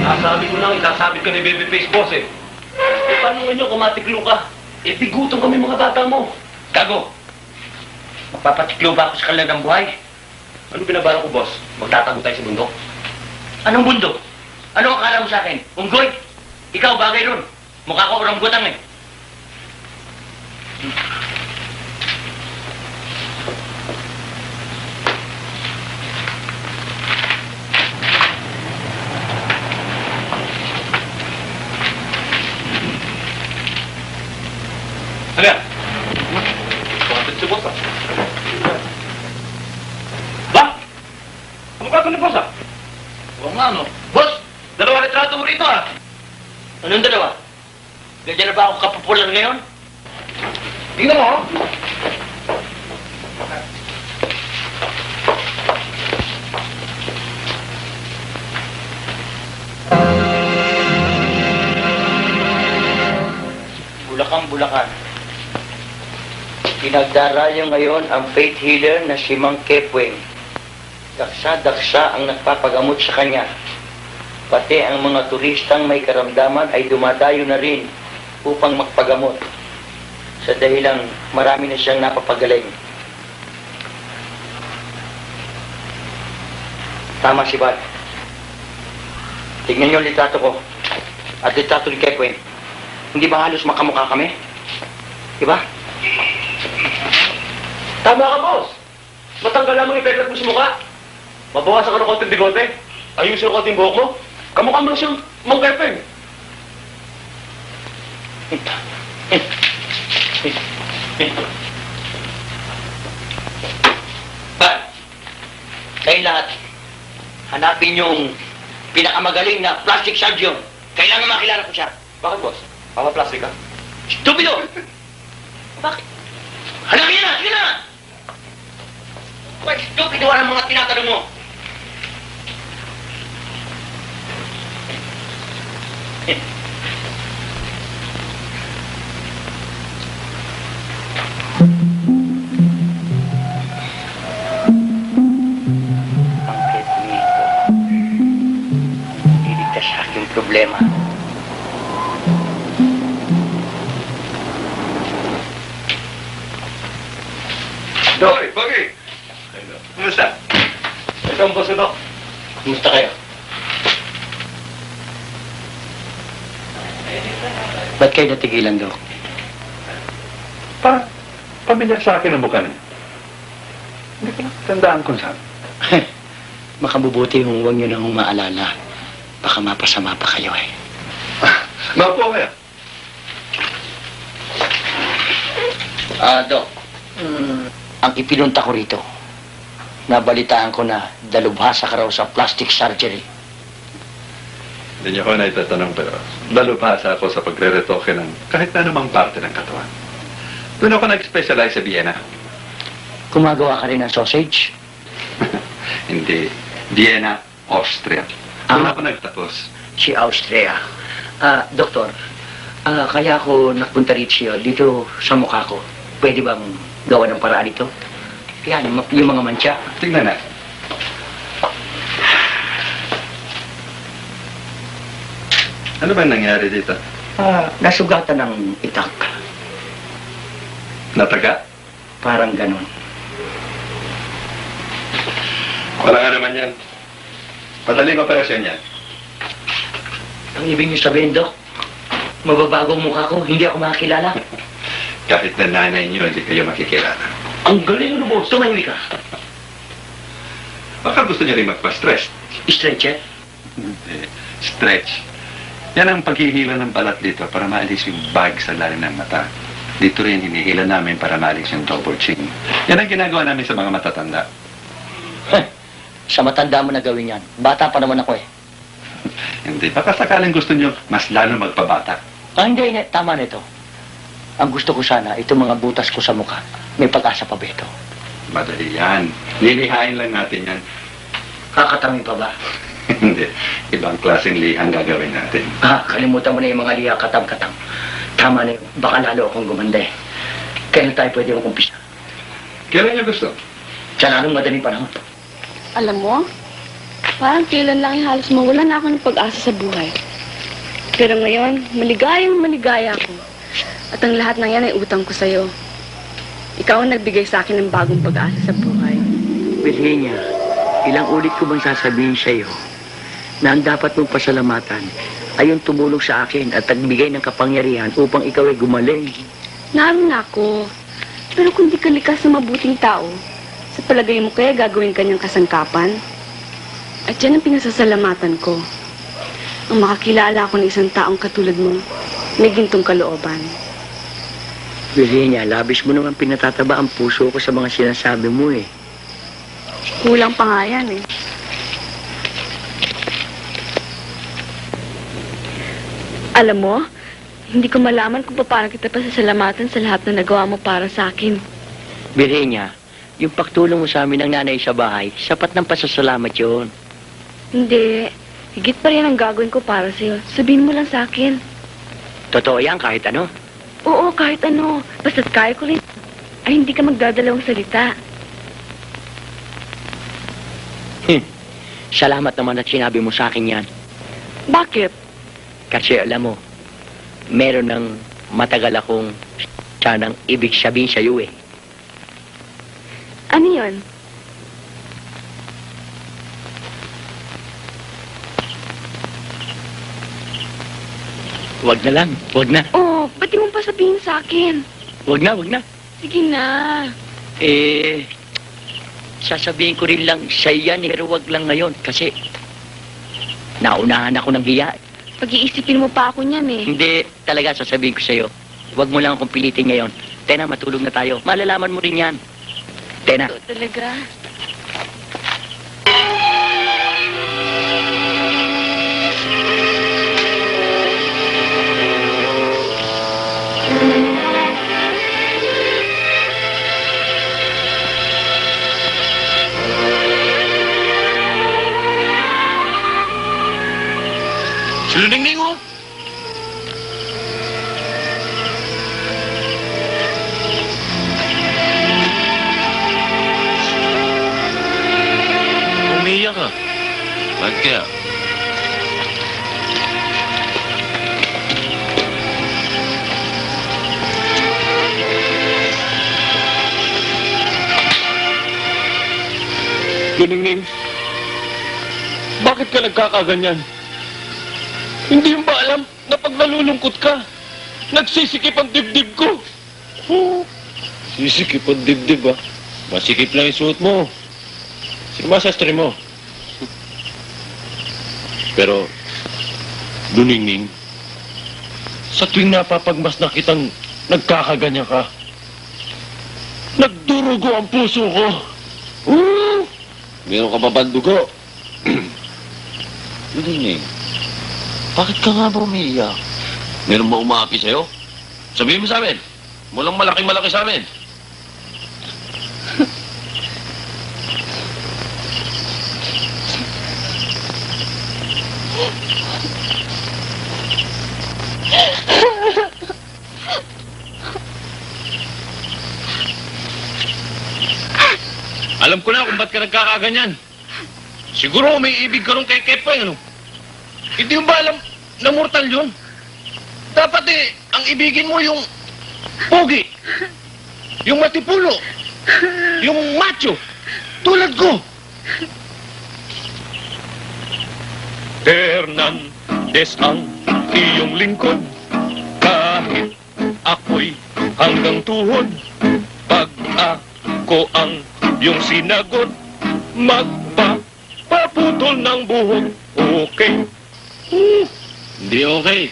E: Nasabi ko lang, ikasabit ka ni Babyface, boss paano nga nyo kung matiklo ka? Bigutom kami mga bata mo.
A: Gago! Magpapatiklo ba ako sa kanilang buhay?
E: Ano binabara ko, boss? Magtatago tayo sa bundok?
A: Anong bundok? Ano ang akala mo sa akin? Unggoy? Ikaw bagay ron. Mukha ko oranggutan
E: Ano yan? Bakit si boss, Ba? Ano ka ito ni boss,
A: Oo nga, no? Boss!
E: Dalawa retrato mo rito,
A: Anong dalawa? Ganyan na ba ako kapopular ngayon?
E: Tingnan mo,
A: Bulacan. Pinagdarayo ngayon ang faith healer na si Mang Kepweng. Daksa-daksa ang nagpapagamot sa kanya. Pati ang mga turistang may karamdaman ay dumadayo na rin upang magpagamot. Sa dahilang marami na siyang napapagaling. Tama si Bad. Tignan niyo ang litrato ko. At litrato ni Kepweng. Hindi ba halos makamukha kami? Diba?
E: tama ka, boss. Matanggal lamang ipeklat mo sa mukha. Mabawasan ka ng konting bigote. Ayusin ang konting buhok mo. Kamukha mo na siyang Mang Kepweng.
A: Bad, kayong lahat, hanapin yung pinakamagaling na plastic surgeon. Kailangan makilala ko siya.
E: Bakit, boss? Papa-plastic ka?
A: Stupido! Bakit? Hanapin na! Sige na! stupido ang mga tinatanong mo. Ang nito, iligtas sa aking problema.
E: Hoy, Pogi! Kumusta? Ito ang boss ito.
A: Kumusta kayo? Ba't kayo natigilan, Dok?
E: Pamilyar sa akin ang mukha niya. Hindi ko lang tandaan kung saan.
A: Makabubuti kung huwag nyo nang maalala. Baka mapasama pa kayo eh.
E: Maupo kaya?
A: Dok. Ang ipinunta ko rito, nabalitaan ko na dalubhasa ka raw sa plastic surgery.
E: Hindi niyo ako na itatanong pero dalubhasa ako sa pagre-retoke ng kahit na anumang parte ng katawan. Doon ako nag-specialize sa Vienna.
A: Gumagawa ka rin ng sausage?
E: Hindi. Vienna, Austria. Doon ako nagtapos.
A: Si Austria. Doktor, kaya ako napunta rito dito sa mukha ko. Pwede bang gawa ng paraan ito? Yan, yung mga mantsa.
E: Tingnan na. Ano ba nangyari dito?
A: Nasugatan ng itak.
E: Nataga?
A: Parang ganun.
E: Wala nga naman yan. Madaling operasyon yan.
A: Ang ibig niyo sabihin, Dok, mababagong mukha ko, hindi ako makakilala.
E: Kahit na nanay niyo, hindi kayo makikilala.
A: Ang galing mo, boss. Tumayo ka.
E: Baka gusto niyo rin magpa-stress.
A: Stretcher?
E: Hindi. Stretch. Yan ang paghihila ng balat dito para maalis yung bag sa lalim ng mata. Dito rin hinihila namin para maalis yung double chin. Yan ang ginagawa namin sa mga matatanda.
A: Sa matanda mo na gawin yan. Bata pa naman ako eh.
E: Hindi. Baka sakaling gusto niyo mas lalo magpabata.
A: Hindi. Tama na ito. Ang gusto ko sana, itong mga butas ko sa mukha, may pag-asa pa ba ito?
E: Madali yan. Lilihain lang natin yan.
A: Kakatami pa ba?
E: Hindi. Ibang klaseng lihang gagawin natin.
A: Kalimutan mo na yung mga liha katam-katam. Tama na yun. Baka lalo akong gumanda eh. Kailan tayo pwede mag-umpisa?
E: Kailan niyo gusto?
A: Sa lalong madaling panahon.
B: Alam mo, parang kailan lang halos mawala na ako ng pag-asa sa buhay. Pero ngayon, maligayang maligaya ako. At ang lahat ng yan ay utang ko sa'yo. Ikaw ang nagbigay sa akin ng bagong pag-asa sa buhay.
A: Virginia, ilang ulit ko bang sasabihin sa'yo na ang dapat mong pasalamatan ay yung tumulong sa akin at nagbigay ng kapangyarihan upang ikaw ay gumaling.
B: Naroon na ako. Pero kung di ka likas na mabuting tao, sa palagay mo kaya gagawin kanyang kasangkapan? At yan ang pinasasalamatan ko. Ang makakilala ako ng isang taong katulad mo, may gintong kalooban.
A: Virginia, labis mo naman pinatataba ang puso ko sa mga sinasabi mo eh.
B: Kulang pa nga yan eh. Alam mo, hindi ko malaman kung paano kita pasasalamatan sa lahat na nagawa mo para sa akin.
A: Virginia, yung pagtulong mo sa amin ng nanay sa bahay, sapat ng pasasalamat yun.
B: Hindi. Higit pa rin ang gagawin ko para sa'yo. Sabihin mo lang sa akin.
A: Totoo yan kahit ano.
B: Oo, kahit ano. Basta't kaya ko rin. Ay, hindi ka magdadalawang salita.
A: Salamat naman at sinabi mo sa akin yan.
B: Bakit?
A: Kasi alam mo, meron ng matagal akong sanang ibig sabihin sa'yo eh.
B: Ano yun?
A: Wag na lang, wag na.
B: Oo, ba't di mo pa sabihin sa akin?
A: Wag na, wag na.
B: Sige na.
A: Sasabihin ko rin lang sa'yo yan, pero wag lang ngayon kasi naunahan ako ng hiya.
B: Pag-iisipin mo pa ako niyan eh.
A: Hindi talaga sasabihin ko sa'yo. Wag mo lang akong pilitin ngayon. Tena, matulog na tayo. Malalaman mo rin yan. Tena.
B: Ito talaga.
H: Si Luningning, oh. Umiiyak ka. Bakit kaya?
I: Luningning, bakit ka nagkakaganyan? Hindi mo ba alam na pag nalulungkot ka, nagsisikip ang dibdib ko?
H: Sisikip ang dibdib, ah. Masikip lang yung suot mo. Sige ba, sastre mo? Pero, Luningning, sa tuwing napapagmas na kitang nagkakaganyan ka, nagdurugo ang puso ko.
I: Meron ka ba bandugo?
H: Luningning, bakit ka nga ba umiiyak?
I: Meron ba umaapi sa'yo? Sabihin mo sa amin. Walang malaki-malaki sa amin. Alam ko na kung ba't ka nagkakaganyan. Siguro may ibig ka rin kay Kepoy, ano? Hindi mo ba alam na mortal yun? Dapat ang ibigin mo yung pogi, yung matipulo, yung macho, tulad ko. Hernandez ang iyong lingkod, kahit ako'y hanggang tuhod. Pag ako ang yung sinagot, magpapaputol ng buhok. Okay.
H: Hindi okay.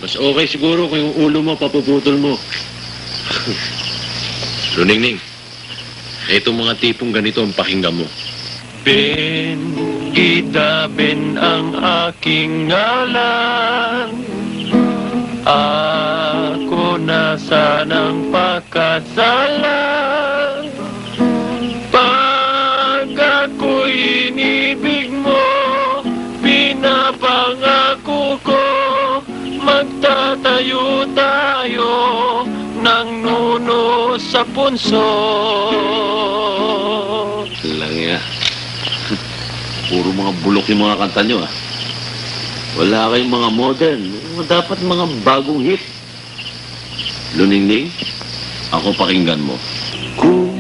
H: Mas okay siguro kung yung ulo mo papuputol mo. Luningning, itong mga tipong ganito ang pakinggan mo.
I: Ben, Ida, Ben ang aking ngalan. Ako na sanang pakasalan. Pag ako'y inibig mo, pinapangako ko, magtatayo tayo ng nuno sa punso.
H: Lang ya. Puro mga bulok yung mga kanta nyo, ah. Wala kayong mga modern. Dapat mga bagong hit. Luningning, ako pakinggan mo.
I: Kung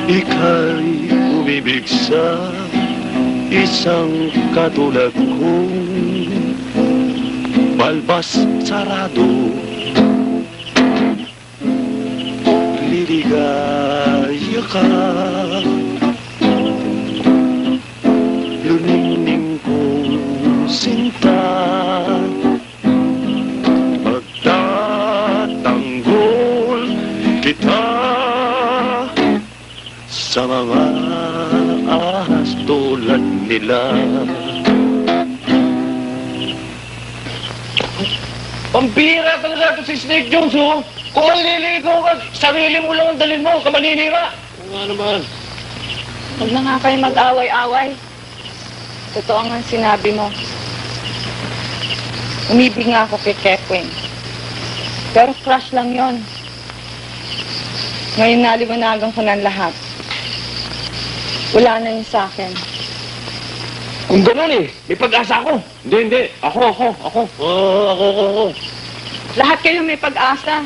I: ika'y umibig sa isang katulad kong balbas sarado, liligaya ka. Luningning kong sinta, magtatanggol kita sa mga ahas tulad nila. Pambira talaga ito si Snake Jones, oh! Kung manliligaw ka, sarili mo lang ang dalhin mo, ka maninira.
H: Nga naman.
B: Huwag na nga kayo mag-away-away. Totoo nga ang sinabi mo. Umibig nga ako kay Kepwing. Pero crush lang yon. Ngayon naliwanagan ko ng lahat. Wala na yun sa akin.
I: Kung gano'n may pag-asa ako. Hindi. Ako. Ako.
B: Lahat kayo may pag-asa.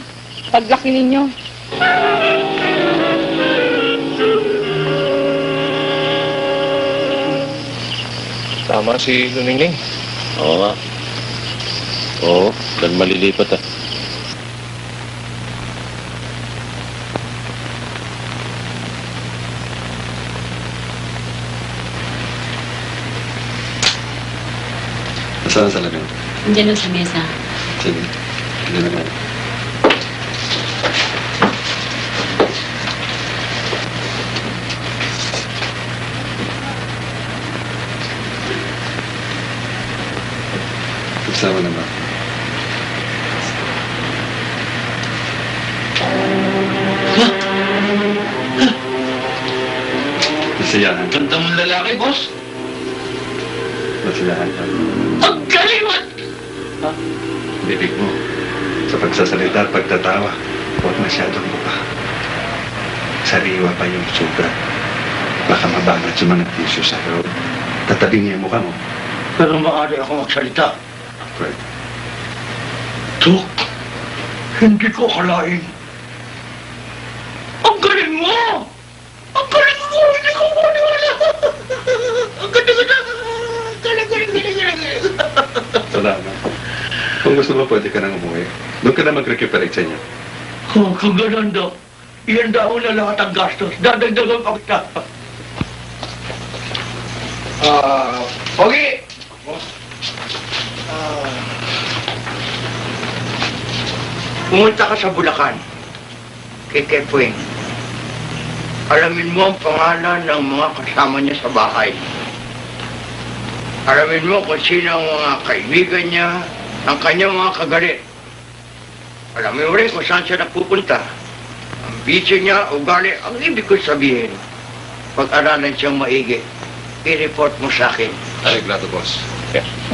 B: Paglaki ninyo.
I: Tama si Luningning.
H: Oo nga. Oo, dan malilipat, ah.
J: Saan sa lamin?
F: Diyan lang sa mesa.
J: Sige. Hindi na kaya. Nagsama na ba? Nasiyahan ka?
I: Ganda mong lalaki, boss.
J: Nasiyahan ka?
I: Ang galing!
J: Bibig mo. Sa pagsasalita at pagtatawa, huwag masyadong buka. Sariwa pa yung sugat. Baka mabangat yung mga tissue sa loob. Tatabing niya yung mukha mo.
D: Pero maaari ako magsalita.
J: Fred,
D: Dok, hindi ko akalain. Ang galing mo! Ang galing mo! Hindi ko maniwala! Ang ganda-ganda! Galing!
J: salamat. Kung gusto mo, pwede ka nang umuwi. Doon ka na mag-recuperate sa inyo.
D: Oh, kung ganun, Dok. Iyan daw na lahat ang gastos. Dadagdagan pa kita.
C: Pogi!
A: Pumunta ka sa Bulacan, kay Kepwing. Alamin mo ang pangalan ng mga kasama niya sa bahay. Alamin mo kung sino ang mga kaibigan niya, ang kanyang mga kagalit. Alamin mo rin kung saan siya napupunta. Ang bisyo niya, ugali, ang ibig ko sabihin. Pag-aralan siyang maigi, i-report mo sa akin.
J: Arigato, boss.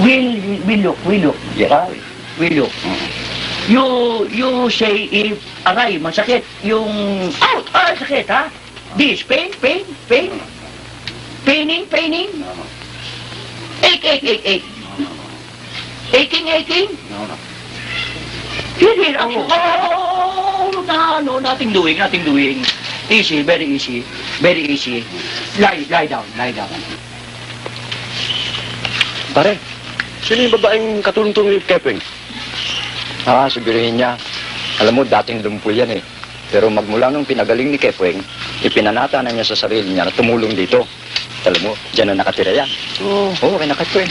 A: We look. Yes. We look. You say if aray, masakit. Yung out, sakit ha? This, pain. Paining. Ache. Aching.
J: No.
A: Here, ako. Nothing doing. Easy, very easy. Lie down.
C: Pare, sino yung babaeng katulong-tulong ni Kepeng?
H: Sigurihin niya. Alam mo, dating lumpul yan eh. Pero magmula nung pinagaling ni Kepweng, ipinanata na niya sa sarili niya na tumulong dito. Alam mo, dyan na nakatira yan. Oo, kay Kepweng.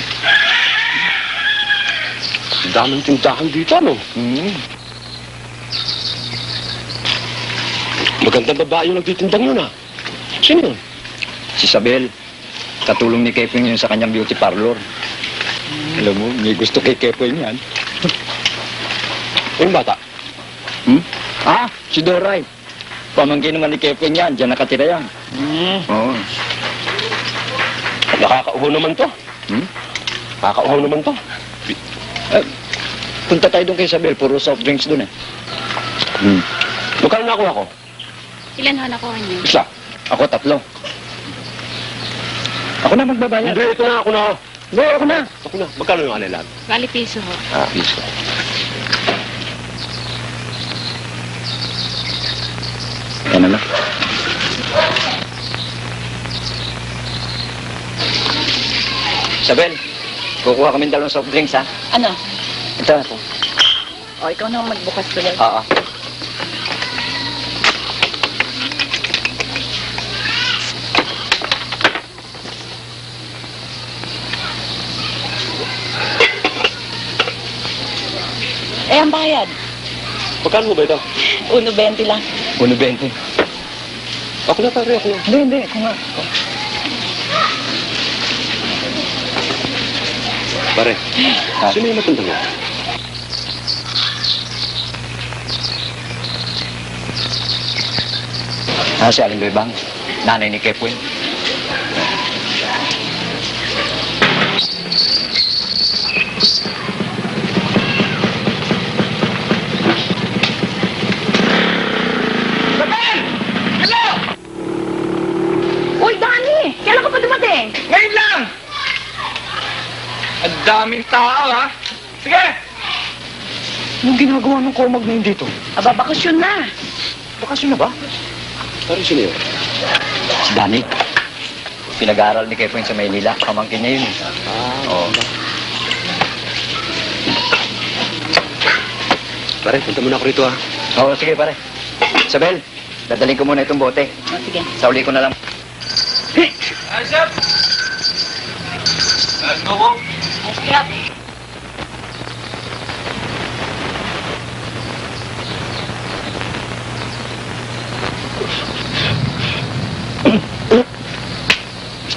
C: Daming tindahan dito, no? Magandang babae yung nagtitindang yun, ah. Sino yun?
H: Si Isabel, katulong ni Kepweng yun sa kanyang beauty parlor. Alam mo, may gusto kay Kepweng yan.
C: Yung bata?
H: Si Doray. Pamangkin naman ni Kepweng yan, dyan nakatira yan. Oo.
C: Nakakauho naman to. Nakakauho naman to.
H: Punta tayo doon kay Isabel, puro soft drinks doon eh.
C: Magkano nakuha ko?
B: Ilan ho nakuha niyo?
C: Isa.
H: Ako 3. Ako na magbabayad.
C: Hindi, ito na, ako na.
H: Hindi, ako na.
C: Ako na. Magkano yung kanila?
B: Bali piso ho.
H: Piso. Yan na. Isabel, kukuha kami dalawang soft drinks ha.
F: Ano?
H: Ito.
F: O, ikaw na magbukas tuloy.
H: Oo.
F: Ang bayad.
C: Magkano ba ito?
F: 1.20 lang.
H: 1.20.
C: Ako na, pare, ako na.
H: Hindi. Ako nga.
C: Pare, sino yung matanda mo?
H: Si Aling Bebang. Nanay ni Kepweng.
F: Uy, Dani! Kailan ka pa dumating?
A: Ngayon lang! Ang daming tao, ha? Sige!
H: Anong ginagawa ng Cormag na yun dito?
F: Aba, bakasyon na.
H: Bakasyon na ba?
C: Pare, sino yun?
H: Si Danny. Pinag-aaral ni Kepweng sa Maynila. Pamangkin niya yun. Oo.
C: Pare, punta muna ako rito, ah.
H: Oo, sige pare. Isabel, dadaling ko muna itong bote.
F: O, sige.
H: Sauli ko na lang.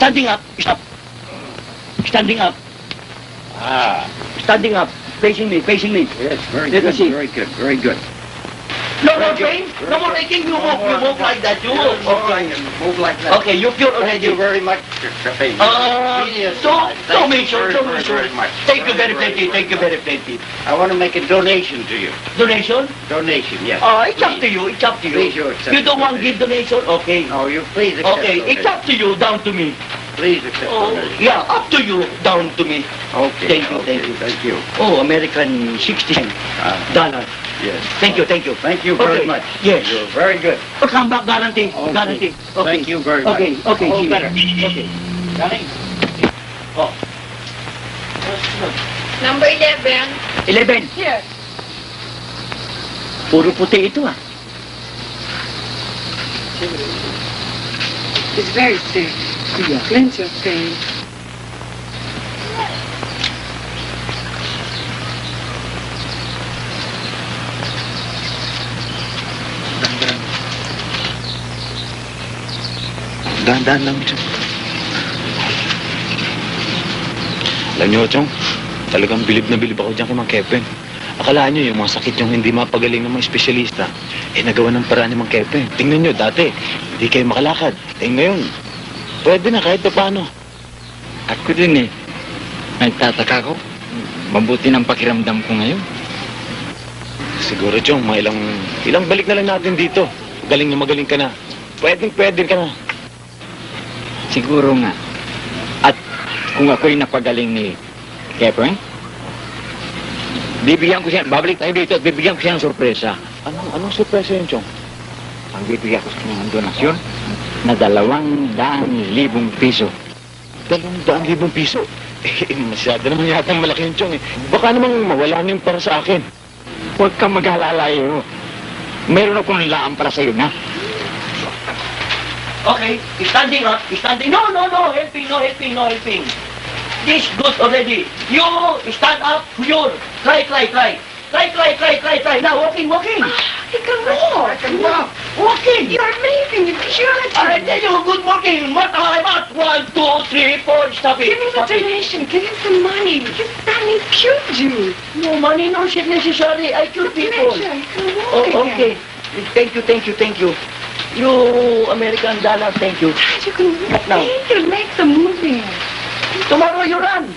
A: Standing up. Stop. Standing up. Standing up. Facing me.
J: Yes, very
A: Let me see.
J: good.
A: No more pain? No more aching? You move like that. You move. Okay.
C: Move like that.
A: Okay, you feel
C: Thank
A: already.
C: you very much, Cafe.
A: Don't mention. Thank you very plenty. Thank you very plenty.
C: I want to make a donation to you.
A: Donation?
C: Donation, yes.
A: It's up to you. It's up to you.
C: Please, you accept
A: You don't want to
C: donation.
A: give donation? Okay.
C: No, you please accept
A: Okay, it's up to you, down to me.
C: Please accept donation.
A: Yeah, up to you, down to me.
C: Okay.
A: Thank you,
C: okay,
A: thank you.
C: Thank you.
A: Oh, American 60 cents. Dollar.
C: Yes.
A: Thank you, thank you.
C: Thank you very
A: Okay.
C: much.
A: Yes.
C: You're very good.
A: Come back, guarantee.
C: Okay.
A: Guarantee. Okay.
C: Thank you very much.
A: Okay, okay.
C: All
A: see you.
C: better.
A: Okay.
C: Darling.
B: Number 11.
A: 11.
B: Yes.
A: Puro puti ito ah.
K: He's very sick. Plenty of pain.
E: Dahan-dahan lang, Chong. Alam niyo, Chong, talagang bilib na bilib ako dyan kay Mang Kepeng. Akalaan niyo, yung mga sakit yung hindi mapagaling ng mga espesyalista, nagawa ng paraan ni Mang Kepeng. Tingnan niyo, dati, hindi kayo makalakad. Ngayon, pwede na kahit paano.
H: Ako din eh. Nagtataka ko. Mabuti ng pakiramdam ko ngayon.
E: Siguro, Chong, mga ilang balik na lang natin dito. Galing na magaling ka na. Pwede ka na.
H: Siguro nga. At kung ako'y napagaling ni Kepeng, bibigyan ko siya, babalik tayo dito at bibigyan ko siya ng sorpresa.
E: Anong surpresa yun, Chong?
H: Ang bibigyan ko sa kanya ng donasyon na 200,000 piso.
E: 200,000 piso? Masyado naman yata malaki yun, Chong. Baka namang mawala na yung para sa akin.
H: Huwag kang mag-alala yun. Meron akong laan para sa'yo na.
A: Okay, standing up, standing. No, helping. This good already. You stand up, you try. Now, walking.
K: He can walk.
A: Walking.
K: You're amazing. You should.
A: I tell you, good walking. What am I about? 1, 2, 3, 4, stop it.
K: Give him the
A: Stop it.
K: donation. Give him some money. He's standing cute, you.
A: No money, no shit necessary. I kill people.
K: Dementia. He can walk
A: Oh, okay.
K: again.
A: Thank you. You American dollar, thank you.
K: You can
A: What now?
K: make your legs are moving.
A: Tomorrow you run.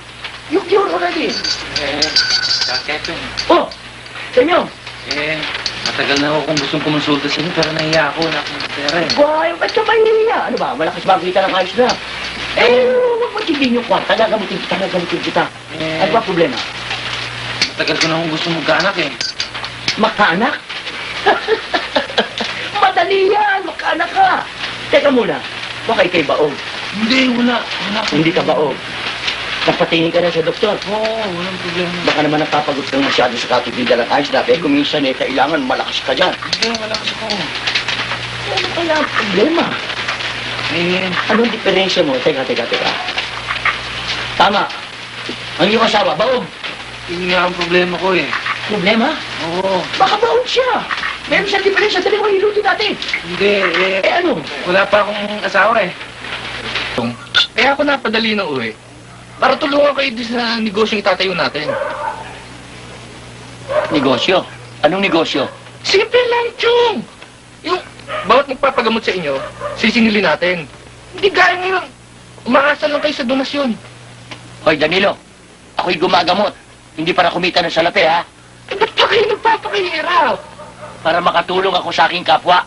A: You cure already.
G: Kepeng,
A: Oh, senyo.
G: matagal na ako kung gustong kumonsulta sa inyo, pero nahiya ako na akong pera eh.
A: Why, ba't ka mahihiya? Ano ba, malakas ba kita ng ayos na? Huwag matindin yung kwarta. Gagamitin kita. Ano ba problema?
G: Matagal ko na akong gustong magkaanak eh.
A: Makaanak? Madali yan, makaanak ka. Teka muna, baka ikay baog.
G: Wala.
A: Hindi ka baog. Napatingin ka na sa doktor.
G: Oo, walang problema.
A: Baka naman napapagod kang masyado sa katibida ng ayos na. Kung minsan kailangan malakas ka dyan.
G: Hindi, malakas ako.
A: Ano kaya ang problema? Anong diferensya mo? Teka. Tama. Ang iyong asawa, baog.
G: Yun nga ang problema ko eh.
A: Problema?
G: Oo.
A: Baka baog siya. Meron siyang diferensya. Dali mo hilutin natin.
G: Hindi,
A: Ano?
G: wala pa akong asawa eh. Kaya ako napadali na uwi. Para tulungan kayo din sa negosyong itatayo natin.
A: Negosyo? Anong negosyo?
G: Simple lang, Chong! Yung bawat magpapagamot sa inyo, sisingilin natin. Hindi gaya ngayon. Umaasa lang kayo sa donasyon.
A: Hoy, Danilo. Ako'y gumagamot. Hindi para kumita ng salapi, ha?
G: Eh, ba't pa kayo nagpapakahirap?
A: Para makatulong ako sa aking kapwa.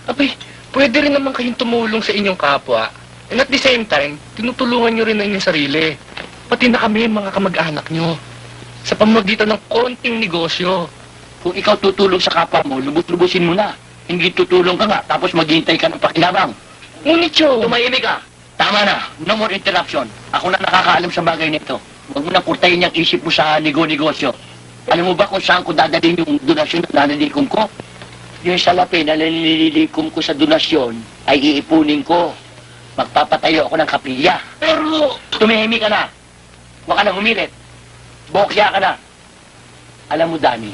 G: Abay, pwede rin naman kayong tumulong sa inyong kapwa. And at the same time, tinutulungan nyo rin ang inyong sarili. Pati na kami, mga kamag-anak nyo. Sa pamamagitan ng konting negosyo.
A: Kung ikaw tutulong sa kapwa mo, lubos-lubusin mo na. Hindi tutulong ka nga, tapos maghihintay ka ng pakinabang.
G: Ngunit, Chong,
A: Tumahimik ka. Tama na. No more interruption. Ako na nakakaalam sa bagay nito. Huwag mo na purtayin yung isip mo sa negosyo. Alam mo ba kung saan ko dadalhin yung donasyon na nanilikom ko? Yung salapi na nanilikom ko sa donasyon ay iipunin ko. Magpapatayo ako ng kapilya.
G: pero...
A: Tumihimik ka na. Huwag ka na humilit. Boksya ka na. Alam mo, Dani,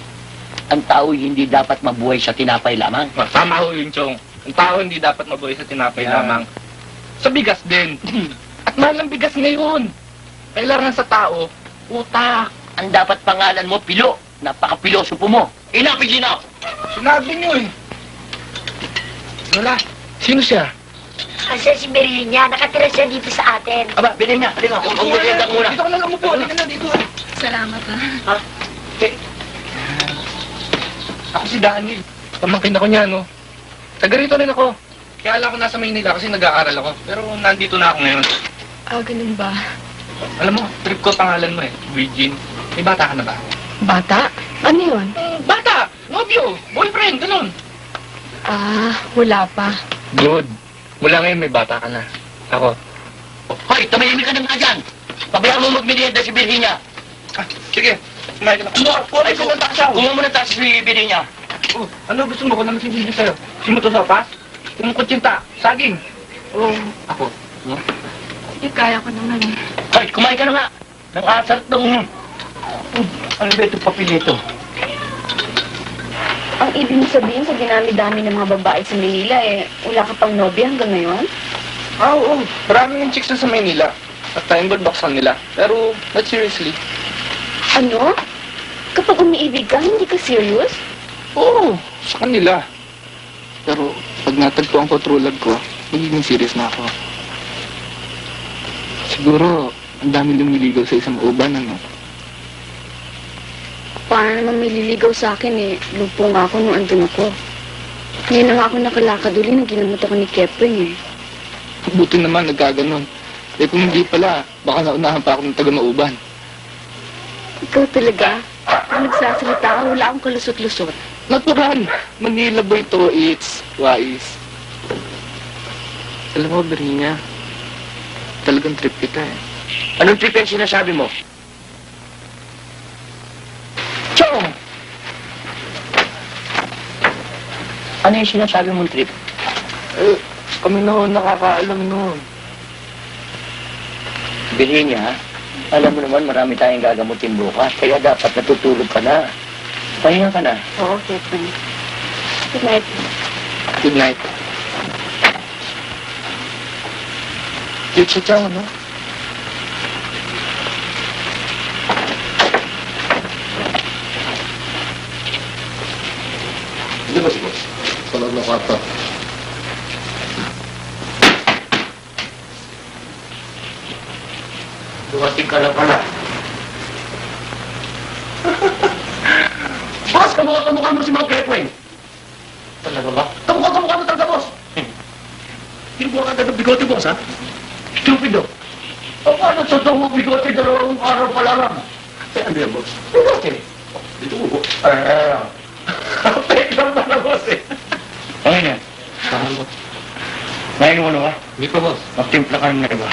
A: ang tao'y hindi dapat mabuhay sa tinapay lamang.
G: Tama ho yun, Chong. Ang tao hindi dapat mabuhay sa tinapay lamang. Sa bigas din. At mahal ang bigas ngayon. Kailangan sa tao, utak.
A: Ang dapat pangalan mo, Pilo. Napaka-pilosopo mo. Enough is enough.
G: Sinabi niyo eh. Wala. Sino siya?
F: Kasi si Virginia, nakatira siya dito sa atin.
A: Aba, bilhin niya. Halika, merienda ka muna.
G: Dito ka na lang umupo. Halika na dito.
B: Salamat, ha.
G: Ako si Daniel. Pamangkin ako niya, no? Taga rito rin ako. Kaya alam ko nasa Maynila kasi nag-aaral ako. Pero nandito na ako ngayon.
B: Ah, ganun ba?
G: Alam mo, trip ko pangalan mo eh. Virgin. May bata ka na ba?
B: Bata? Ano yun?
G: Bata! Nobyo! Boyfriend! Ganun!
B: Ah, wala pa.
G: Good. Mula ngayon may bata ka na. Ako.
A: Hoy, tumahimik ka na nga dyan. Pabayaan mo magmerienda si Virginia.
G: Ah, sige. Kumain ka na.
A: Ay, kumuha mo ng taxi si Virginia.
G: Ano gusto mo ko naman sabihin sa'yo? Simuto sa pas? Kutsinta? Saging?
B: Oo.
G: Ako.
B: Eh, kaya ko naman eh.
A: Hoy, kumain ka na nga. Nang asar ng... Ano ba ito papilito?
B: Ang ibig mo sabihin sa dinami-dami ng mga babae sa Manila, eh, wala ka pang nobya hanggang ngayon?
G: Oo. Marami yung chicks na sa Maynila. At tayong balbaksan nila. Pero, not seriously.
B: Ano? Kapag umiibig ka, hindi ka serious?
G: Oo, sa kanila. Pero, pag natagpuan ko true love ko, magiging serious na ako. Siguro, ang dami lumiligaw sa isang uban, ano?
B: Paano naman may liligaw sa akin eh? Lumpo nga ako nung andun ako. Ngayon na nga ako nakalakad uli nang ginamot ako ni Kepwing eh.
G: Buti naman, nagkaganon. Eh kung hindi pala, baka naunahan pa ako ng taga-mauban.
B: Ikaw talaga? Kung nagsasalita ka, wala akong kalusot-lusot.
G: Natural! Manila boy to, it's wise. Alam mo, Virginia, talagang trip kita eh.
A: Anong trip yung sinasabi mo? Chong! Ano yung sinasabi mong trip?
G: Eh, kami na ho nakakaalam noon.
A: Virginia, alam mo naman marami tayong gagamutin bukas, kaya dapat natutulog ka na. Pahinga ka na.
B: Oo, Kepwing. Good night.
G: Good night. Cute siya siya, ano?
I: Hindi ba si boss? Sa loob ng kwarto.
A: Dumating ka na pala. Boss, kamukha mo si Mang Kepwing. Talaga ba? Kamukha mo talaga, boss. Hindi mo agad ng bigote, boss, ha? Stupido. O paano totoo mo bigote 2 araw pa lang?
I: Eh, ano yan, boss?
A: Bigote.
I: Dito mo, boss.
A: Fake lang pala, boss, eh. Ano yan?
I: Saan, boss?
A: Ngayon mo na ba?
I: Hindi pa, boss.
A: Magtimpla ka ng iba.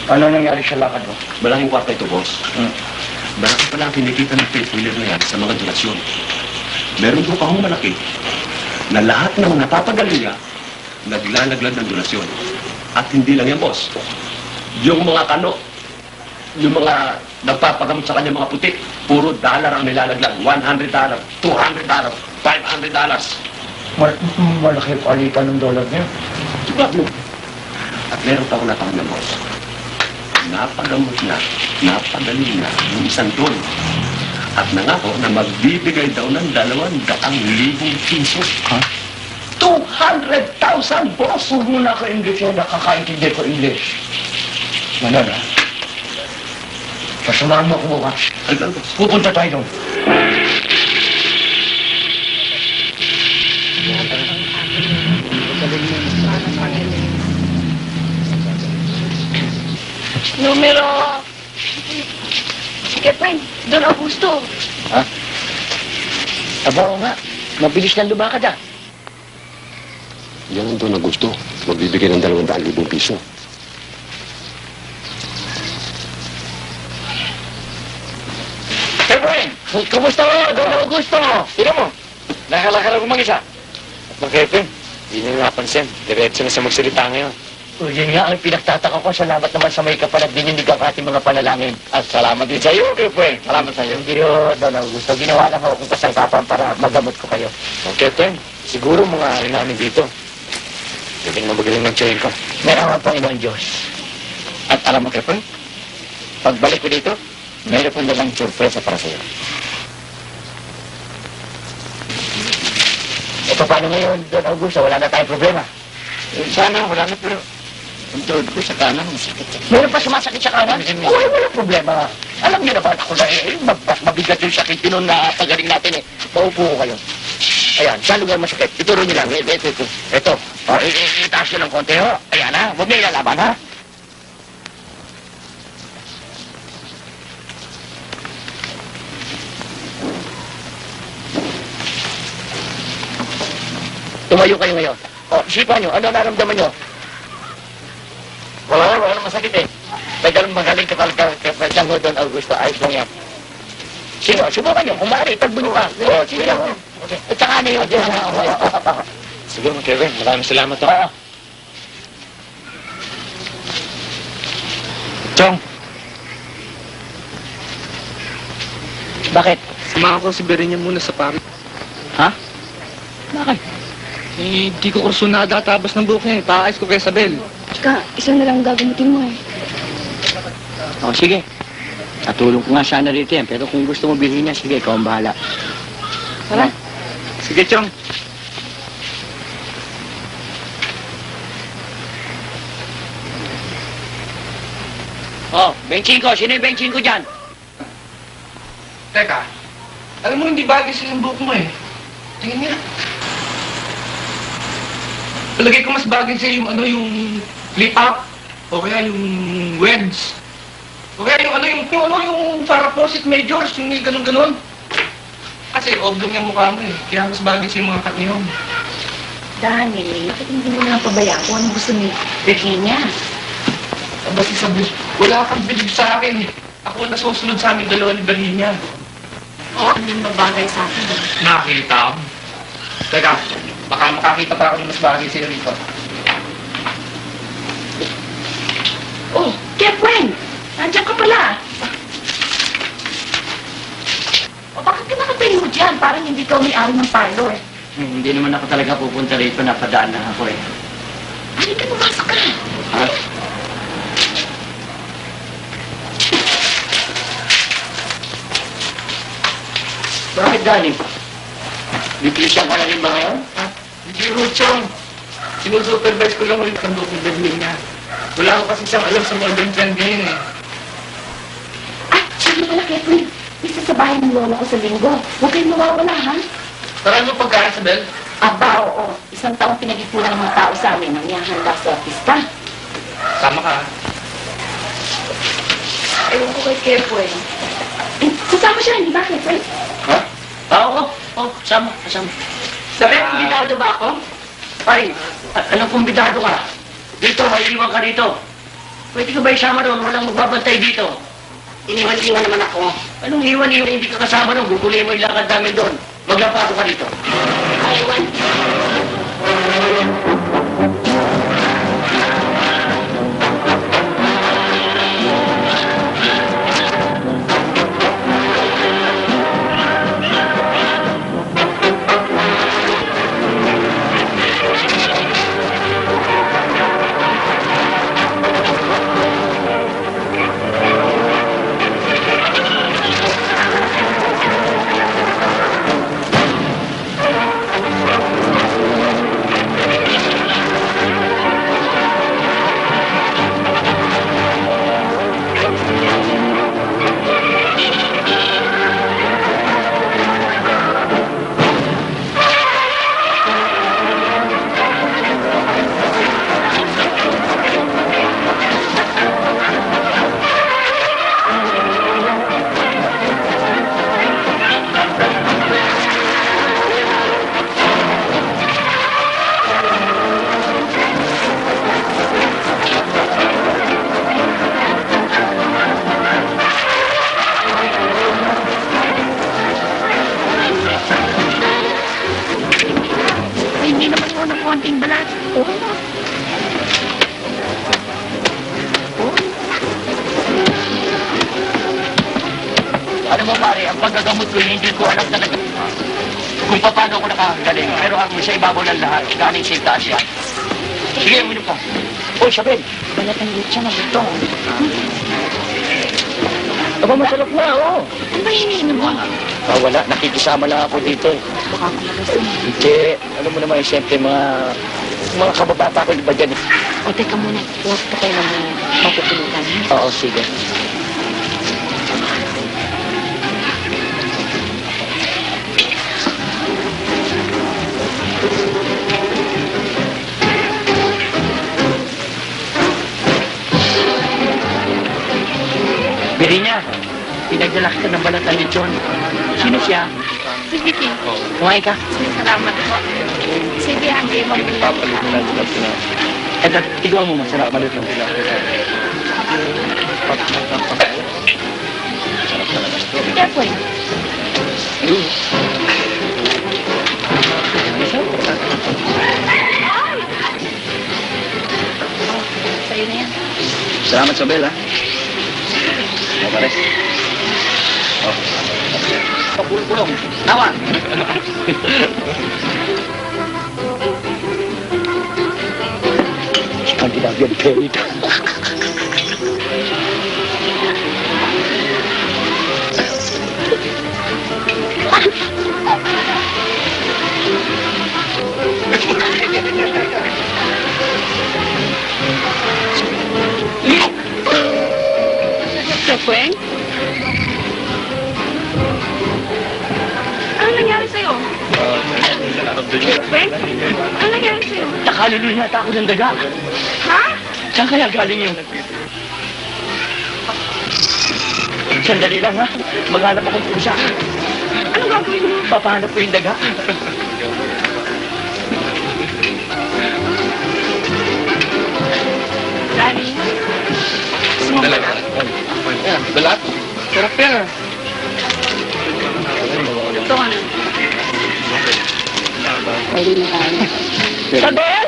A: Ano nangyari sa lakad mo?
I: Malaking kwarto ito, boss.
A: Hmm.
I: Malaki pala ang kinikita ng faith healer na yan sa mga donasyon. Meron doon kahong malaki na lahat ng napapagaling niya naglalaglag ng donasyon. At hindi lang yan, boss. Yung mga kano, yung mga nagpapagamot sa kanya mga puti, puro dollar ang nilalaglag. $100, $200, $500.
A: Malaki palitan ng dollar niya.
I: Sigurado. At meron pa ako natanggap, boss. Napagamot na, napagaling na yung isang doon. At nangako na magbibigay daw ng 200,000 pisos.
A: Ha? 200,000, boss! Huwag mo na ka-English yan. Nakakaintindi ko English. Ano na? Sasamahan mo ako bukas.
I: Ano, boss?
A: Pupunta tayo doon.
B: Numero... Kepwing, Don Augusto.
A: Ha? Aba, oo nga. Mabilis na lumakad, ah.
I: Yan ang doon na gusto. Magbibigay ng 200,000 piso.
A: Kepwing! Kumusta mo, Don Augusto? Sino mo? Nakalakar ako mag-isa.
G: Mang Kevin, hindi niyo napansin. Diretso na sa magsalita ngayon.
A: O, yun nga ang pinagtataka ko. Salamat naman sa may kapal at dininig ang ating mga panalangin. At salamat din sa iyo, Kepwing. Salamat sa iyo. Hindi yun, Don Augusto. Ginawa lang ako kung kasangkapan para magamot ko kayo.
G: Mang Kevin, siguro mga ari namin dito. Galing na magaling ng tsayin ko.
A: Meron ang Panginoon Diyos. At alam mo, Kepwing, pagbalik ko dito, meron ko nalang surpresa para sa iyo. paano ngayon, Don Augusto? Wala na tayong problema.
C: Sana, wala na pero... Ang tuhod ko sa kanan, masakit.
A: Meron pa sumasakit sa kanan? Oo, walang problema. Alam niyo naman ako na mabigat yung sakit yun nung napagaling natin eh. Paupo ko kayo. Ayan, saan lugar masakit? Ituro niyo lang. Ito. O, itaas nyo ng konti ho. Ayan ha, huwag niyo ilalaban ha. Tumayo kayo ngayon. O, isipan nyo, ano naramdaman nyo? Wala nang masakit eh. Tagal magaling kapag Don Augusto, ayos lang yan. Sige, subukan nyo. Kung maaari, tagbo nyo pa. O, sige lang. At saka ano yun.
G: Sige, Kevin. Maraming salamat to. Chong,
A: Bakit?
G: samahan ko si Berinya muna sa pari.
A: Ha? Bakit?
G: Eh, di ko kurso nadatabas ng buhok niya eh. Paayos ko kay Isabel.
B: Tsaka, isa na lang gagamitin mo eh.
A: O, sige. Natulong ko nga sana rito yan. Pero kung gusto mo bilhin niya, sige, ikaw ang bahala.
B: Tara.
G: Sige, Chong.
A: O, benching ko. Sino yung benching ko dyan?
G: Teka, alam mo hindi bagay sa yung buhok mo eh. Tingin niya. Palagay ko mas bagay sa yung yung flip up. O kaya yung wedge. O kaya yung para posit majors, yung may ganun-ganun. Kasi oblong yung mukha mo eh. Kaya mas bagay sa yung mga cut niyo.
F: Dani, bakit hindi mo na pabayaan kung anong gusto ni Virginia?
G: Aba si Sabus, wala kang bilib sa akin eh. Ako ang nasusunod sa aming dalawa ni Virginia.
F: Oo, hindi mabagay sa akin.
G: Nakita ko. Teka, baka makakita pa ako ng mas bagay sa'yo rito.
F: Oh, Kepwen! Nandiyan ka pala. O, bakit ka nakatayo mo dyan? Parang hindi ka may-ari ng parlor.
A: Hindi naman ako talaga pupunta rito. Napadaan lang ako eh.
F: Halika, pumasok ka.
A: Ha? Bakit, Dani? Biblisyan ka na rin ba ngayon?
G: Hindi Ruchong. Sinusupervise ko lang ulit ang buong Berlin niya. Wala ko kasi siyang alam sa mga Berlin ngayon eh.
F: Ah, sabi pala, Kepwen. Isa sa bahay ng lola ko sa linggo. Huwag kayong mawawala, ha?
G: Tara mo pagkain sa Bel.
F: Aba, oo. Isang taong pinag-ipunan ng mga tao sa amin ang ihahanda sa pista.
G: Sama ka.
F: Ewan ko kay Kepwen. Eh, sasama siya, hindi ba, Kepwen?
A: Ha? Oo. Kasama.
F: Sabi, kumbitado ba ako?
A: Ay, anong kumbidado ka? Dito, maiiwan ka dito. Pwede ka ba isama doon? Walang magbabantay dito.
F: Iniwan-iwan naman ako.
A: Anong iwan-iwan? Hindi ka kasama doon. Guguloy mo yung lakad namin doon. Maglapado ka dito.
F: Ewan. Hindi naman ako ng konting balat.
A: Alam mo pare, ang paggagamot ko hindi ko alam talaga kung paano ako nakakagaling. Pero ang sa ibabaw ng lahat, galing sa itaas yan. Sige, uminom ka. Oy, Sabel.
F: Balat ang lucha na ito.
A: Aba, masarap na, oo.
F: Ano ba iniinom mo?
A: Wala, nakikisama lang ako dito.
F: Baka ako malasing.
A: Hindi, alam mo naman, siyempre mga kababata ko, di ba dyan?
F: O, teka muna. Huwag ka tayo naman matutulutan.
A: Oo, sige. Birinya, pinagdala kita ng balatan ni John. Sino siya?
B: Si Vicky.
A: Kumain ka?
B: Salamat po. Sige, hindi mo.
E: Papalit na sila sila.
A: Eto, tigwan mo, masarap malit lang sila.
F: Kaya po eh. Sa'yo na yan.
H: Salamat sa bel, ha? O, pare. O. Pagpulong. Nawa!
A: Ang ginagawa ni Perry.
B: Kekweng? Ano nangyari sa'yo? Kekweng? Ano nangyari sa'yo?
A: Nakaluluhin yata ako ng daga.
B: Ha?
A: Saan kaya galing yun? Sandali lang, ha? Maghanap akong pusa.
B: Ano gagawin mo?
A: Papahanap ko yung daga.
B: Danny?
G: Dalat? Sarap yan ah.
B: Ito ano?
F: Pwede na tayo.
B: Sabel!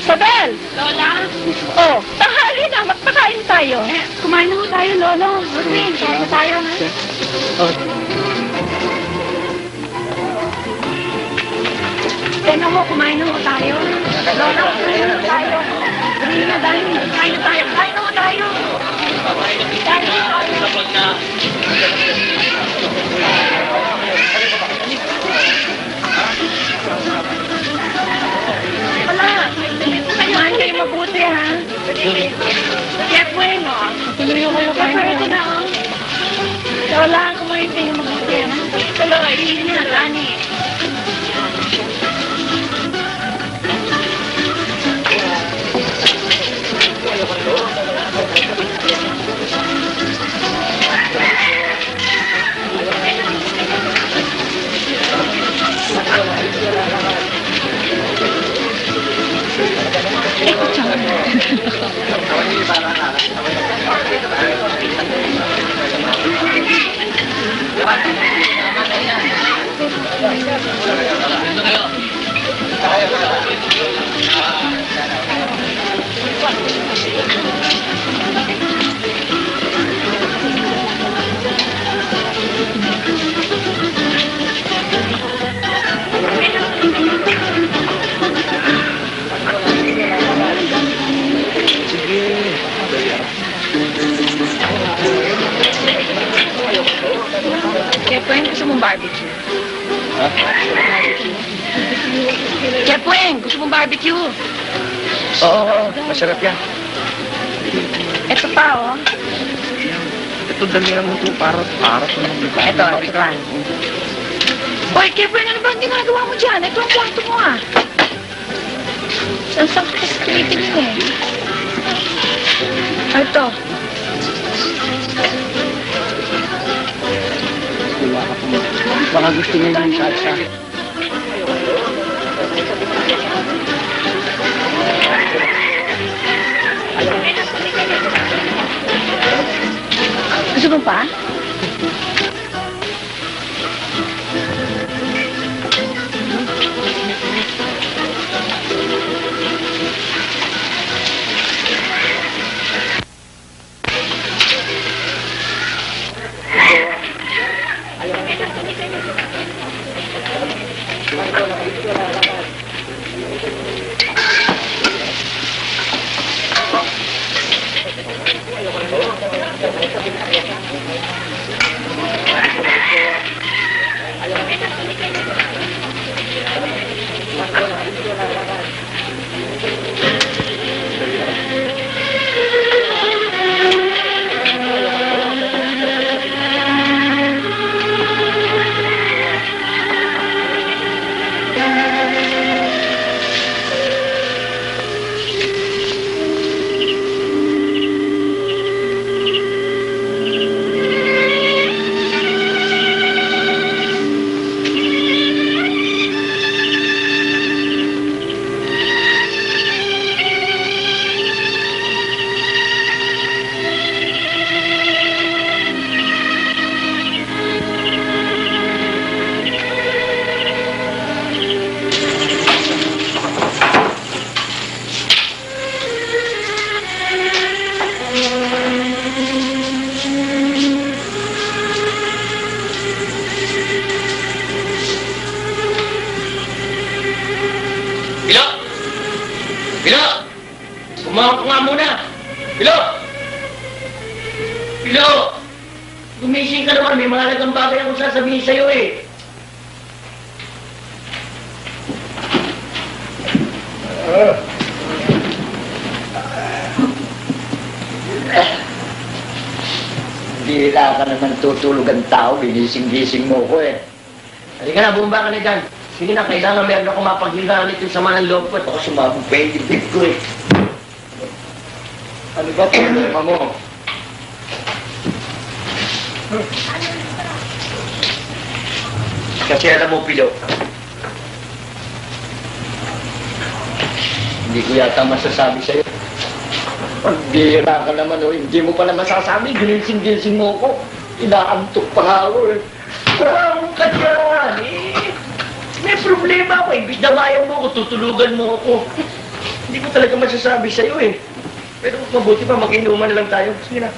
B: Sabel! Lola? Oh, tanghali na. Magpakain tayo. Kumain na ho tayo, Lolo. Rodwin, kain na tayo, ha? Tena ho, kumain na ho tayo. Lola, kumain na ho tayo. Rodwin na, dahil kumain na tayo. Kumain na ho tayo. Wala. Kumain kayo mabuti, ha? Kaya bueno. Tuloy ko kayo kain. Kaya ito na, oh. Lola, kumain kayo mabuti, ha? Lola, ihin na, Rani. Kaya po gusto mong barbecue?
E: Ha?
B: Kaya po gusto mong barbecue?
A: Oo, masarap yan.
B: Ito pa, oh.
E: Ito dali lang ito para sa mga
B: Ito, ito. Hoy, Kevin, ano ba ang ginagawa mo dyan? Ito ang kwarto mo, ah. Saan ka kasi tumitingin, eh? Ito.
A: Baka gusto niya yung salsa.
B: Gusto mo pa?
A: Tawag ko nga muna! Pilo! Pilo! Gumising ka naman, may mahalagang bagay akong sasabihin sa'yo eh.
H: Bihira ka naman tutulog ang tao, ginising-gising mo ko eh.
A: Halika na, bumaba ka na dyan. Sige na, kailangan meron ako mapaghilangan ito sa mga loob ko. Baka sumabog pa yung dibdib ko eh.
H: Ano ba problema mo?
A: Kasi alam mo, Pilo,
H: Hindi ko yata masasabi sa'yo. Pagbihira ka naman o, hindi mo pala masasabi, ginising-gising mo ko. Inaantok pa nga ako eh.
A: parang ka dyan eh. May problema ako. Imbis na ayaw mo ako, tutulugan mo ako. Hindi ko talaga masasabi sa'yo eh. Pero mabuti pa, mag-inuman na lang tayo. Sige na.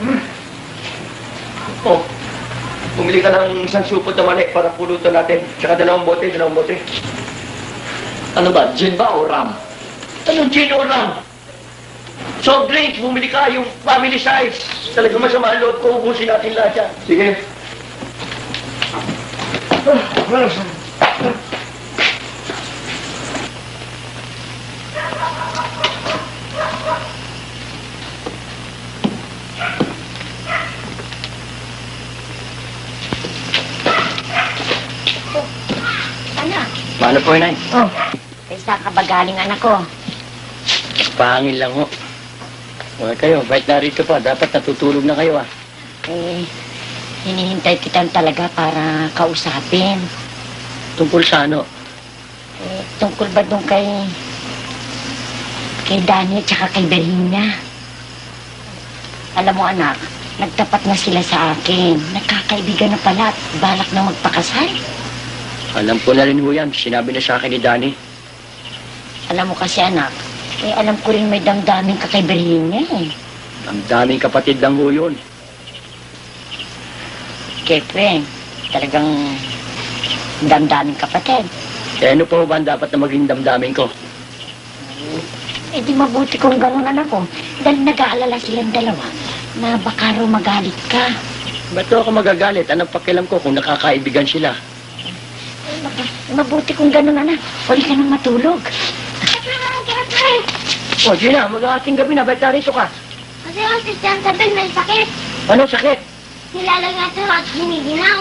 A: Oh, bumili ka ng isang supot na mali para pulutan natin. Tsaka dalawang bote.
H: Ano ba, gin ba o ram?
A: Ano gin o ram? Soft drinks, bumili ka yung family size. Talaga masama ang loob ko, ubusin natin lahat yan.
H: Sige.
F: Anak,
A: Paano po, Inay?
F: isa ka ba galing anak ko?
A: Pangin lang ho. Wala kayo, kahit narito pa, dapat natutulog na kayo ah.
F: Eh, hinihintay kita talaga para kausapin.
A: Tungkol sa ano?
F: Eh, tungkol ba doon kay Danny at saka kay Berhina? Alam mo anak, nagtapat na sila sa akin. Nagkakaibigan na pala at balak na magpakasal.
A: Alam ko na rin ho yan. Sinabi na sa akin ni Danny.
F: Alam mo kasi anak, eh alam ko rin may damdamin ka kay Berhina eh.
A: Ang daming kapatid lang ho yun.
F: Kefren, talagang damdamin kapatid.
A: Eh ano pa ho ba ang dapat na maging damdamin ko?
F: Eh di mabuti kung ganun anak ko. Dahil nag-aalala silang dalawa na baka raw magalit ka.
A: Ba't ako magagalit? Anong pakialam ko kung nakakaibigan sila?
F: Eh, mabuti kung ganun anak. Huli ka nang matulog.
A: O, Gina, mag-aating gabi na. Ba't narito ka?
L: Kasi ang sisyan sabi may sakit.
A: Ano sakit?
L: Nilalagatan at giniginaw.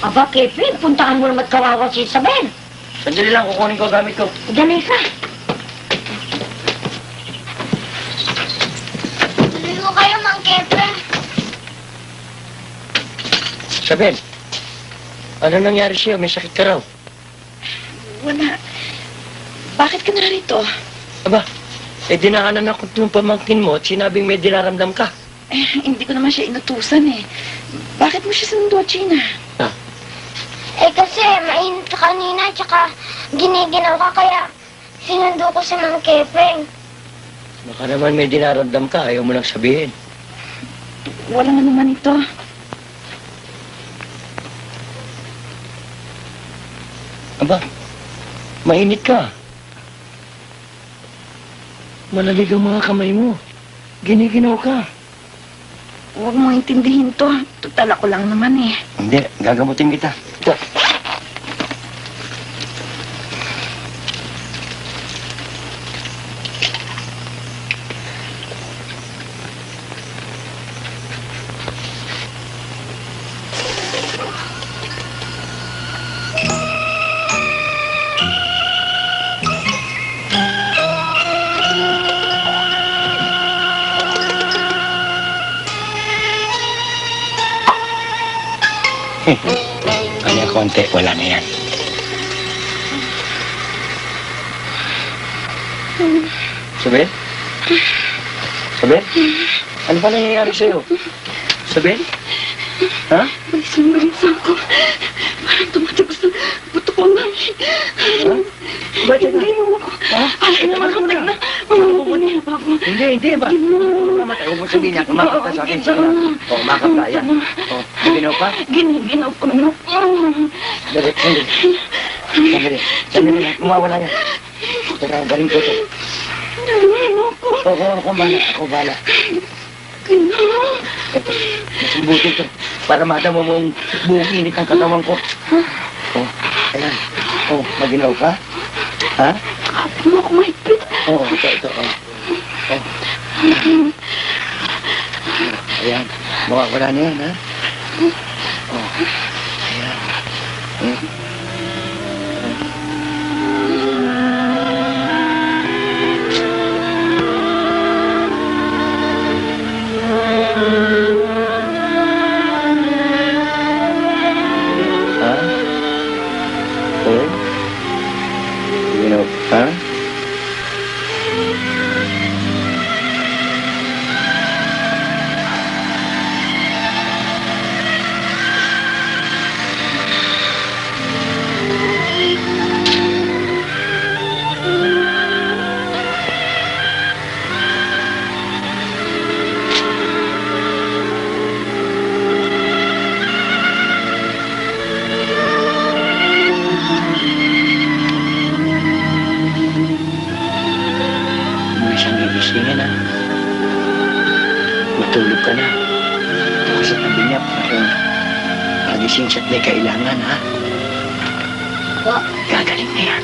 F: Aba, Kefren, puntahan mo naman kawawa si Isabel.
A: Sandali lang, kukunin ko ang gamit ko.
F: Dali ka.
L: Tuloy ko kayo, Mang Kefren.
A: Isabel, ano nangyari sa'yo? May sakit ka raw.
B: Wala. Bakit ka narito?
A: Aba, dinaanan ako ng pamangkin mo at sinabing may dinaramdam ka.
B: Eh, hindi ko naman siya inutusan eh. Bakit mo siya sinundo, Gina?
L: Eh kasi mainit ka kanina, tsaka giniginaw ka, kaya sinundo ko si Mang Kefren.
A: Baka naman may dinaramdam ka, ayaw mo nang sabihin.
B: Wala nga naman ito.
A: Aba, mainit ka. Malamig ang mga kamay mo. Giniginaw ka.
B: Huwag mo intindihin to. Total ako lang naman eh.
A: Hindi, gagamutin kita. Ito. Kanya konti, wala na yan. Sabel? Sabel? Ano ba nangyayari sa'yo? Sabel? Ha?
B: Bilis ako. Parang tumatagos na buto ko na.
A: Ha? Bakit na?
B: Hindi mo ako.
A: Ha?
B: Alay na makamatay na. Mamamatay na ako.
A: Hindi ba? Mamatay, huwag mo sabihin niya. Kumakap ka sa akin. Sige na. O, kumakap ka. Yan. O, ginaw pa?
B: Giniginaw ko na.
A: Dali. Sandali na. Kumawala yan. Teka, galing ko ito.
B: Nalino ko.
A: Oo, kumana. Ako bala. Ito, mas mabuti ito. Para madama mong buong init ang katawan ko. Oh, ayan. Oh, maginaw ka? Ha?
B: Kapit mo ako mahigpit.
A: Oo, ito. Oh. Oh. Ayan. Mawawala na yan, ha? Oh. Ayan. Hmm. Ha? Oh? You know, ha? May isang gigisingin, ha? Matulog ka na. Ako sa tabi niya para pagising siya't may kailangan, ha? Gagaling na yan.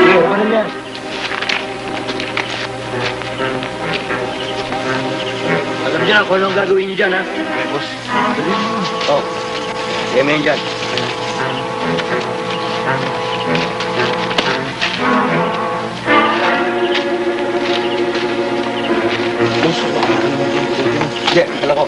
A: Sige, ano yan? Alam niyo na kung anong gagawin niyo dyan, ha? Okay, boss. Oh, kaya mo yun dyan. Boss, baka ka naman dito. Hindi, kala ko.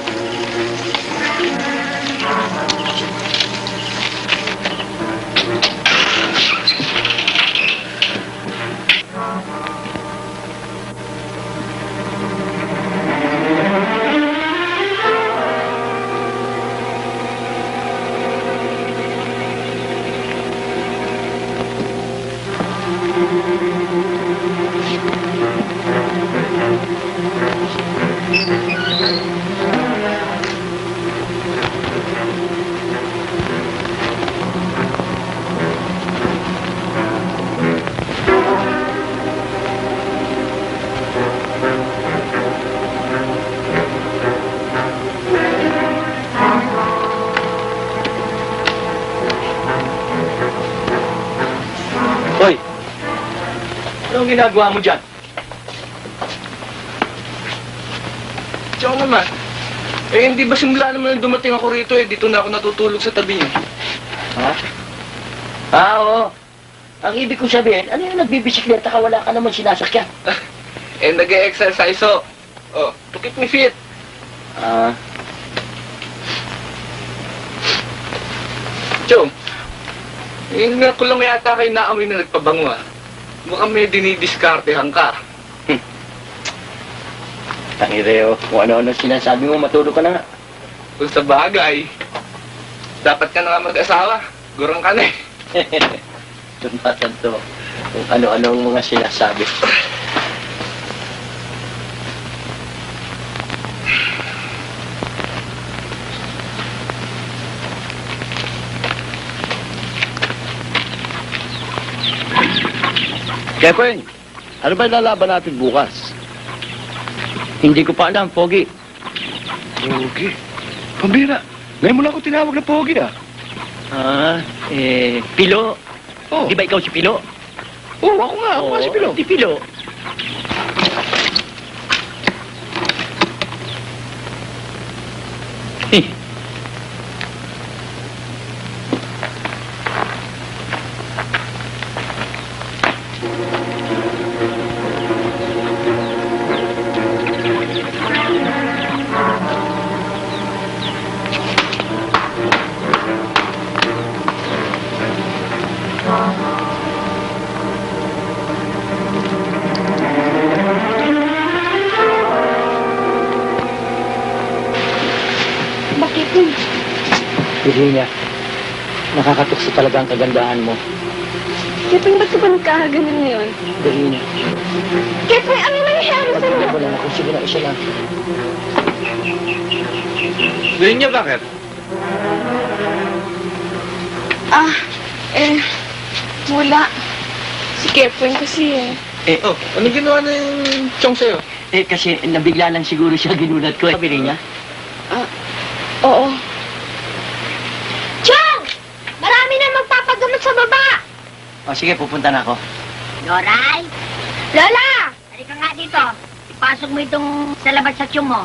A: Hoy! Anong ginagawa mo dyan?
G: Tsaka naman, eh hindi ba simula naman nung dumating ako rito eh, dito na ako natutulog sa tabi niyo.
A: Ha? Oo. Ang ibig kong sabihin, ano yung nagbibisikleta ka, wala ka naman sinasakyan?
G: Eh nag-e-exercise oh, to keep me fit. Chong, nga ko lang yata kayo naamoy na nagpabango ah. Mukhang may dinidiskartehan ka.
A: Tangireo, kung ano-ano sinasabi mo, matulog ka na nga.
G: Kung sa bagay, dapat ka na nga mag-asawa. Gurang ka na eh.
A: Tunatan to, kung ano-ano ang mga sinasabi.
C: Kepeng, ano ba ilalaban natin bukas?
A: Hindi ko pa alam, Pogi.
C: Pogi? Pambira, ngayon mo lang ako tinawag na Pogi ah.
A: Pilo.
C: Oh.
A: Di ba ikaw si Pilo?
C: Oo, ako nga si Pilo.
A: Si Pilo. Virginia, nakakatukso talaga ang kagandahan mo.
B: Kepweng, ba't ka ba nagkakaganon ngayon?
A: Virginia,
B: Kepweng, ano nangyayari sa'yo?
A: pagkakita ko lang ako. Sige na, isa lang.
E: Ganyan niya bakit?
B: Wala. Si Kepweng kasi
G: Oh, ano ginawa na yung Chong sa'yo?
A: Kasi nabigla lang siguro siya ginulat ko. Virginia?
B: Oo.
L: Chong! Marami na magpapagamot sa baba!
A: Sige, pupunta na ako.
L: Loray! Lola! Halika nga dito. Ipasok mo itong sa labas sa tiyong mo.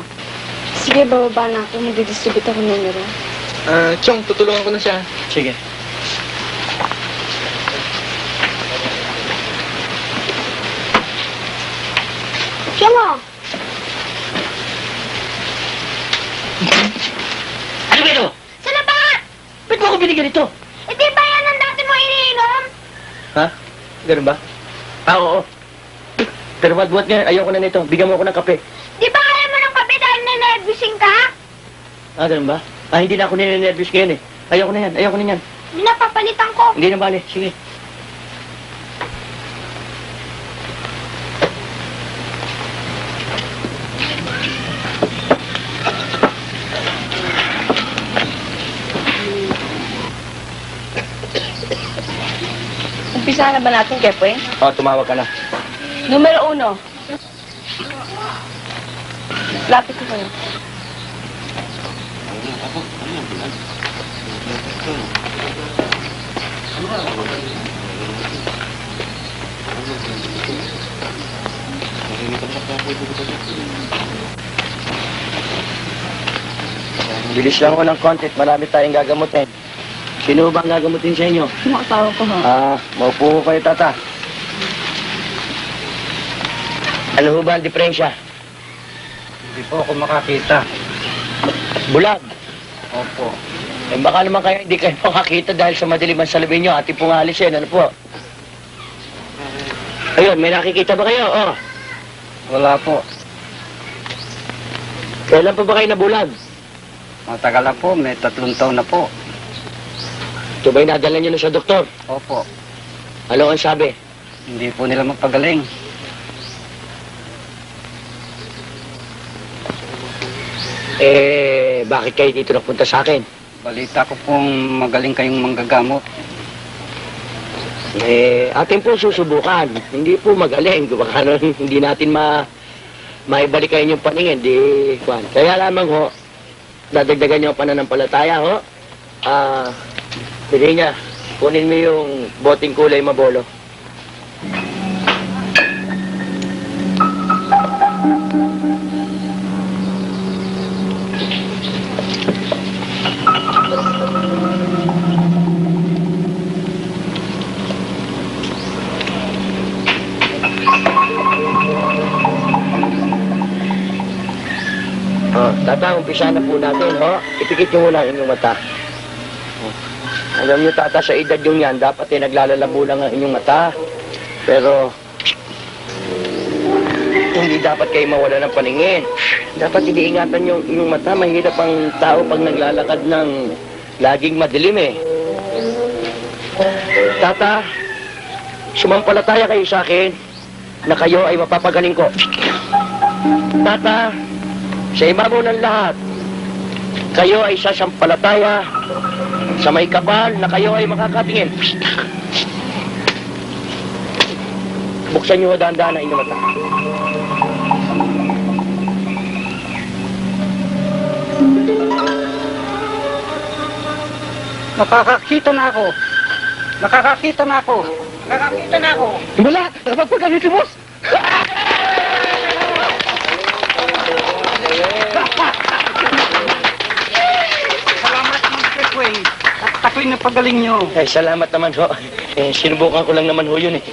B: Sige, bababa na ako. Magdidistribute ako ng numero.
G: Chong, tutulungan ko na siya.
A: Sige.
L: Tiyong mo!
A: Ano ba ito?
L: Sa labas!
A: Ba't mo ako binigyan ito?
L: Eh di ba yan ang dati mo iniinom?
A: Ha? Ganun ba? Oo. Pero buhat nga, ayoko na nito. Bigyan mo ako ng kape.
L: Di ba kaya mo ng kape dahil nanervising ka?
A: Ganun ba? Hindi na ako ninenervous ngayon eh. Ayoko na yan.
L: Napapalitan ko.
A: Hindi na bale, sige.
B: Umpisa na ba natin, Kepweng?
A: Tumawag ka na.
B: Numero 1. Lapit ko kayo.
A: Bilis lang ko ng konti. Marami tayong gagamutin. Sino ba ang gagamutin sa inyo?
B: Yung asawa ko, ha?
A: Maupo ko kayo, tata. Ano ho ba ang diferensya?
H: Hindi po ako makakita.
A: Bulag.
H: Opo.
A: Baka naman kayo hindi kayo makakita dahil sa madilim ang salubin nyo. Ating pong alisin. Ano po? Ayun, may nakikita ba kayo?
H: Wala po.
A: Kailan pa ba kayo nabulag?
H: Matagal na po. May 3 taon na po.
A: Ito ba'y nadala nyo na sa doktor?
H: Opo.
A: Ano ang sabi?
H: Hindi po nila magpagaling.
A: Bakit kayo dito napunta sa akin?
H: Balita ko pong magaling kayong manggagamot.
A: Atin po susubukan. Hindi po magaling. Baka hindi natin maibalik kayo yung paningin. Kwan. Kaya lamang ho, dadagdagan nyo ang pananampalataya ho. Pili niya, kunin mo yung boting kulay mabolo. Tata, umpisa na po natin, ho. Ipikit nyo muna ang inyong mata. Alam nyo, tata, sa edad yung yan, dapat naglalalabo lang ang inyong mata. Pero, hindi dapat kayo mawala ng paningin. Dapat iniingatan yung inyong mata. Mahirap ang tao pag naglalakad ng laging madilim eh. Tata, sumampalataya kayo sa akin na kayo ay mapapagaling ko. Tata, sa ibabaw ng lahat, kayo ay sasampalataya sa may kapal na kayo ay makakatingin. Buksan niyo dahan-dahan ang inyong mata.
H: Nakakakita na ako. Nakakakita na ako. Nakakakita na ako.
A: Wala! Nakapagpagkakit si boss!
H: Salamat naman, Kepweng. Ako'y napagaling nyo.
A: Salamat naman ho. Sinubukan ko lang naman ho yun eh.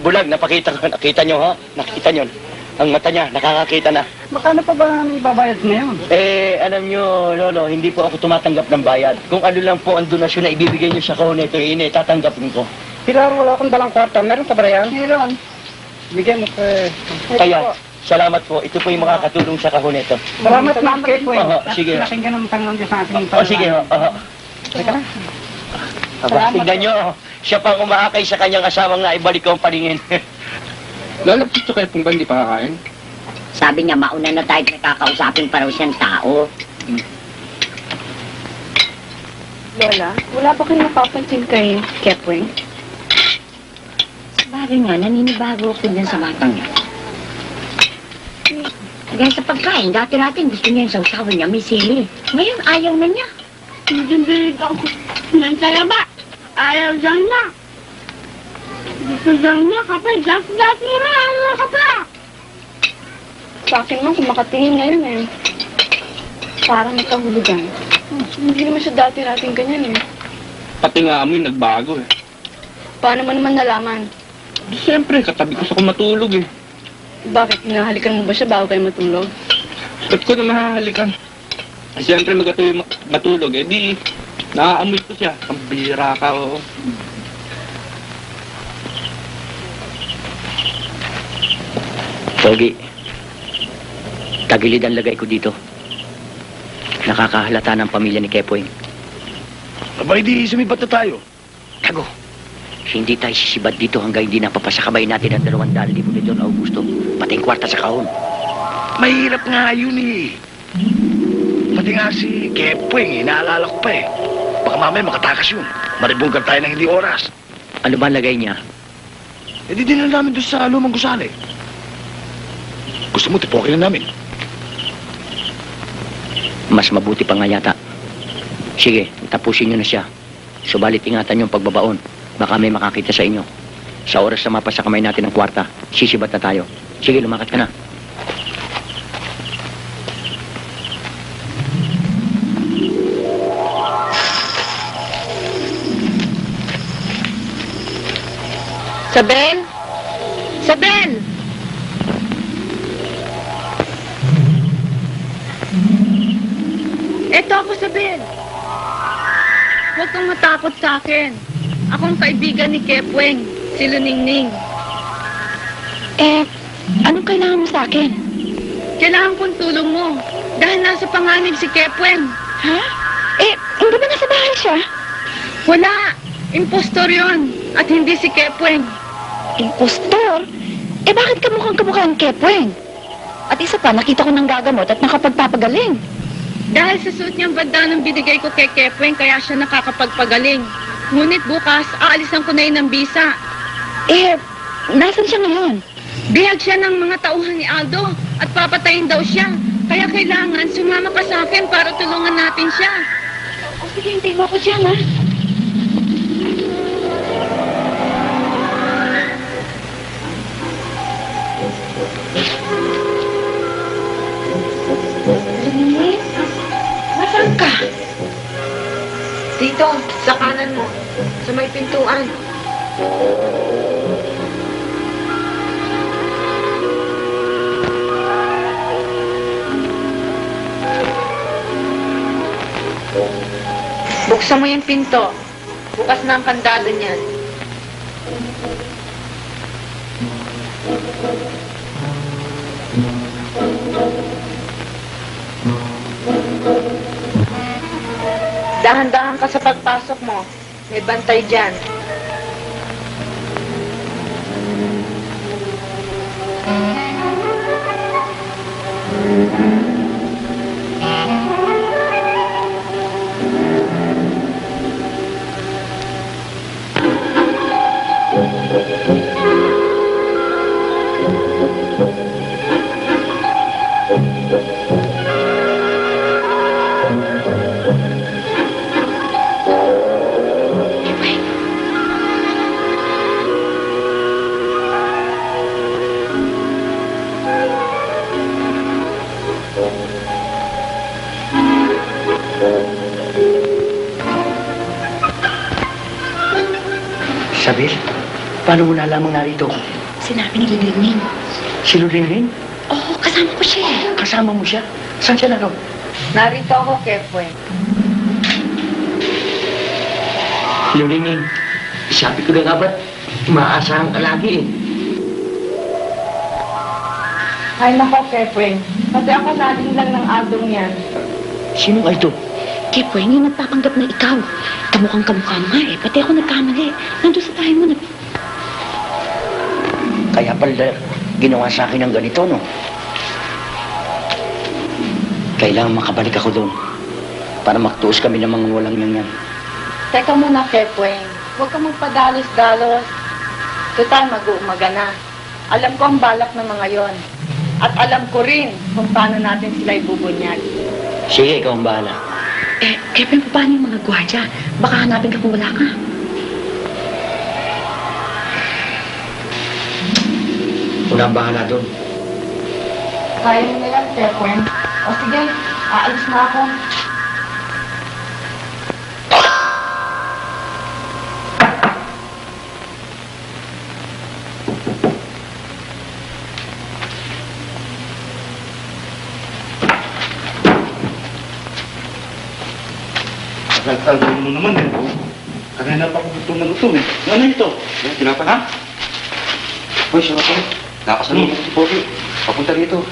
A: Bulag, nakita nyo ha? Nakita nyo. Ang mata niya, nakakakita na.
H: Makano pa ba may babayad ngayon?
A: Alam nyo, Lolo, hindi po ako tumatanggap ng bayad. Kung ano lang po ang donasyon na ibibigay nyo sa kahon nito, tatanggapin ko.
H: Pilar, wala akong dalang kwarta. Meron pa ba yan? Meron. Bigyan mo ko.
A: Kaya, salamat po. Ito po yung makakatulong sa kahon nito.
H: Salamat, Kepweng.
A: Sige.
H: Nakinggan ang tanong sa akin.
A: Sige ho. Aba, tignan nyo. Siya pang umaakay sa kanyang asawang na ibalik ko ang paningin.
G: Lalapit to kay Pong ba hindi pa kakain?
F: Sabi niya, mauna na tayo nakakausapin pa raw siyang tao.
B: Lola, wala ba kayo napapansin kay Kepwing?
F: Sabagay nga, naninibago ako dyan sa batang niya. Dahil sa pagkain, dati-dati gusto niya yung sausawan niya, may sili. Ngayon, ayaw na niya.
L: Hindi ako ng talaba. Ayaw dyan na. Gusto dyan na kapag dati-dati na ayaw ka pa.
B: Sa akin man, kung makatingin ngayon eh. Parang nagkahulugan. Hindi naman siya dati-dating ganyan eh.
G: Pati nga amoy nagbago eh.
B: Paano mo naman nalaman?
G: Di siyempre, katabi ko sa kung matulog eh.
B: Bakit hinahalikan mo ba siya bago kayo matulog?
G: Ba't ko na mahahalikan? Siyempre matulog eh, di naaamoy ko siya. Ang bira ka, oo.
A: Pogi, tagilid ang lagay ko dito. Nakakahalata ng pamilya ni Kepwing.
I: Abay, di sumibat na tayo.
A: Tago, hindi tayo sisibad dito hanggang hindi napapasakabay natin ang 200,000 ni Don Augusto. Pati ang kwarta sa kahon.
I: Mahirap nga yun eh. Pati nga si Kepwing, inaalala ko pa eh. Baka mamaya makatakas yun. Maribunggan tayo ng hindi oras.
A: Ano ba ang lagay niya?
I: Eh di din namin doon sa lumang gusali. Gusto mo, tipokin na namin.
A: Mas mabuti pa nga yata. Sige, tapusin niyo na siya. Subalit ingatan yung pagbabaon. Baka may makakita sa inyo. Sa oras na mapasa kamay natin ang kwarta, sisibat na tayo. Sige, lumakat ka na.
B: Sabel? Sabel! Eto ako, Sabel. Huwag kang matakot sa akin. Akong kaibigan ni Kepwing, si Luningning.
F: Anong kailangan mo sa akin?
B: Kailangan kong tulong mo dahil nasa panganib si Kepwing.
F: Ha? Hindi ba nasa bahay siya?
B: Wala. Impostor yon at hindi si Kepwing.
F: Impostor? Bakit kamukha ang Kepwing? At isa pa, nakita ko ng gagamot at nakapagpapagaling.
B: Dahil sa suot niyang banda ng binigay ko kay Kepwing, kaya siya nakakapagpagaling. Ngunit bukas, aalisan ko na yun ng bisa.
F: Nasaan siya ngayon?
B: Bihag siya ng mga tauhan ni Aldo at papatayin daw siya. Kaya kailangan sumama ka sa akin para tulungan natin siya.
F: Sige, hintayin mo ako dyan, ha? Luminis? Nasaan ka?
K: Dito, sa kanan mo. Sa may pintuan. Buksan mo yung pinto. Bukas na ang kandado niyan. Dahan-dahan ka sa pagpasok mo. May bantay dyan.
A: Sabel, paano mo nalamang narito?
F: Sinabi ni Luningning.
A: Si Luningning?
F: Oo, kasama ko siya eh.
A: Kasama mo siya? Saan siya naroon?
K: Narito ako, Kepwing.
A: Luningning, sabi ko na nga ba't maasahan ka lagi eh.
K: Ay nako, Kepwing. Pati ako natin lang ng adong yan.
A: Sino nga ito?
F: Kepweng, yung nagpapanggap na ikaw. Kamukhang kamukha mo nga eh. Pati ako nagkamali. Nandun sa tayo mo na...
A: Kaya pala ginawa sa akin ng ganito, no? Kailangan makabalik ako doon para magtuos kami ng mga walang yan.
F: Teka muna, Kepweng. Huwag ka magpadalos-dalos. Total, mag-uumaga na. Alam ko ang balak ng mga yon. At alam ko rin kung paano natin sila ibubunyag.
A: Sige, ikaw ang bahala.
F: Kepweng, paano yung mga gwardiya? Baka hanapin ka kung wala ka.
A: Una ang bahala doon.
F: Kaya mo na yan, Kepweng. O sige, aalis na ako.
J: Tagal mo naman eh. Kanina pa ako gutom na gutom eh. Ano ito? Tinapa ha?
M: Uy, sarap ko. Nakasalubong ko si Pogi. Papunta rito.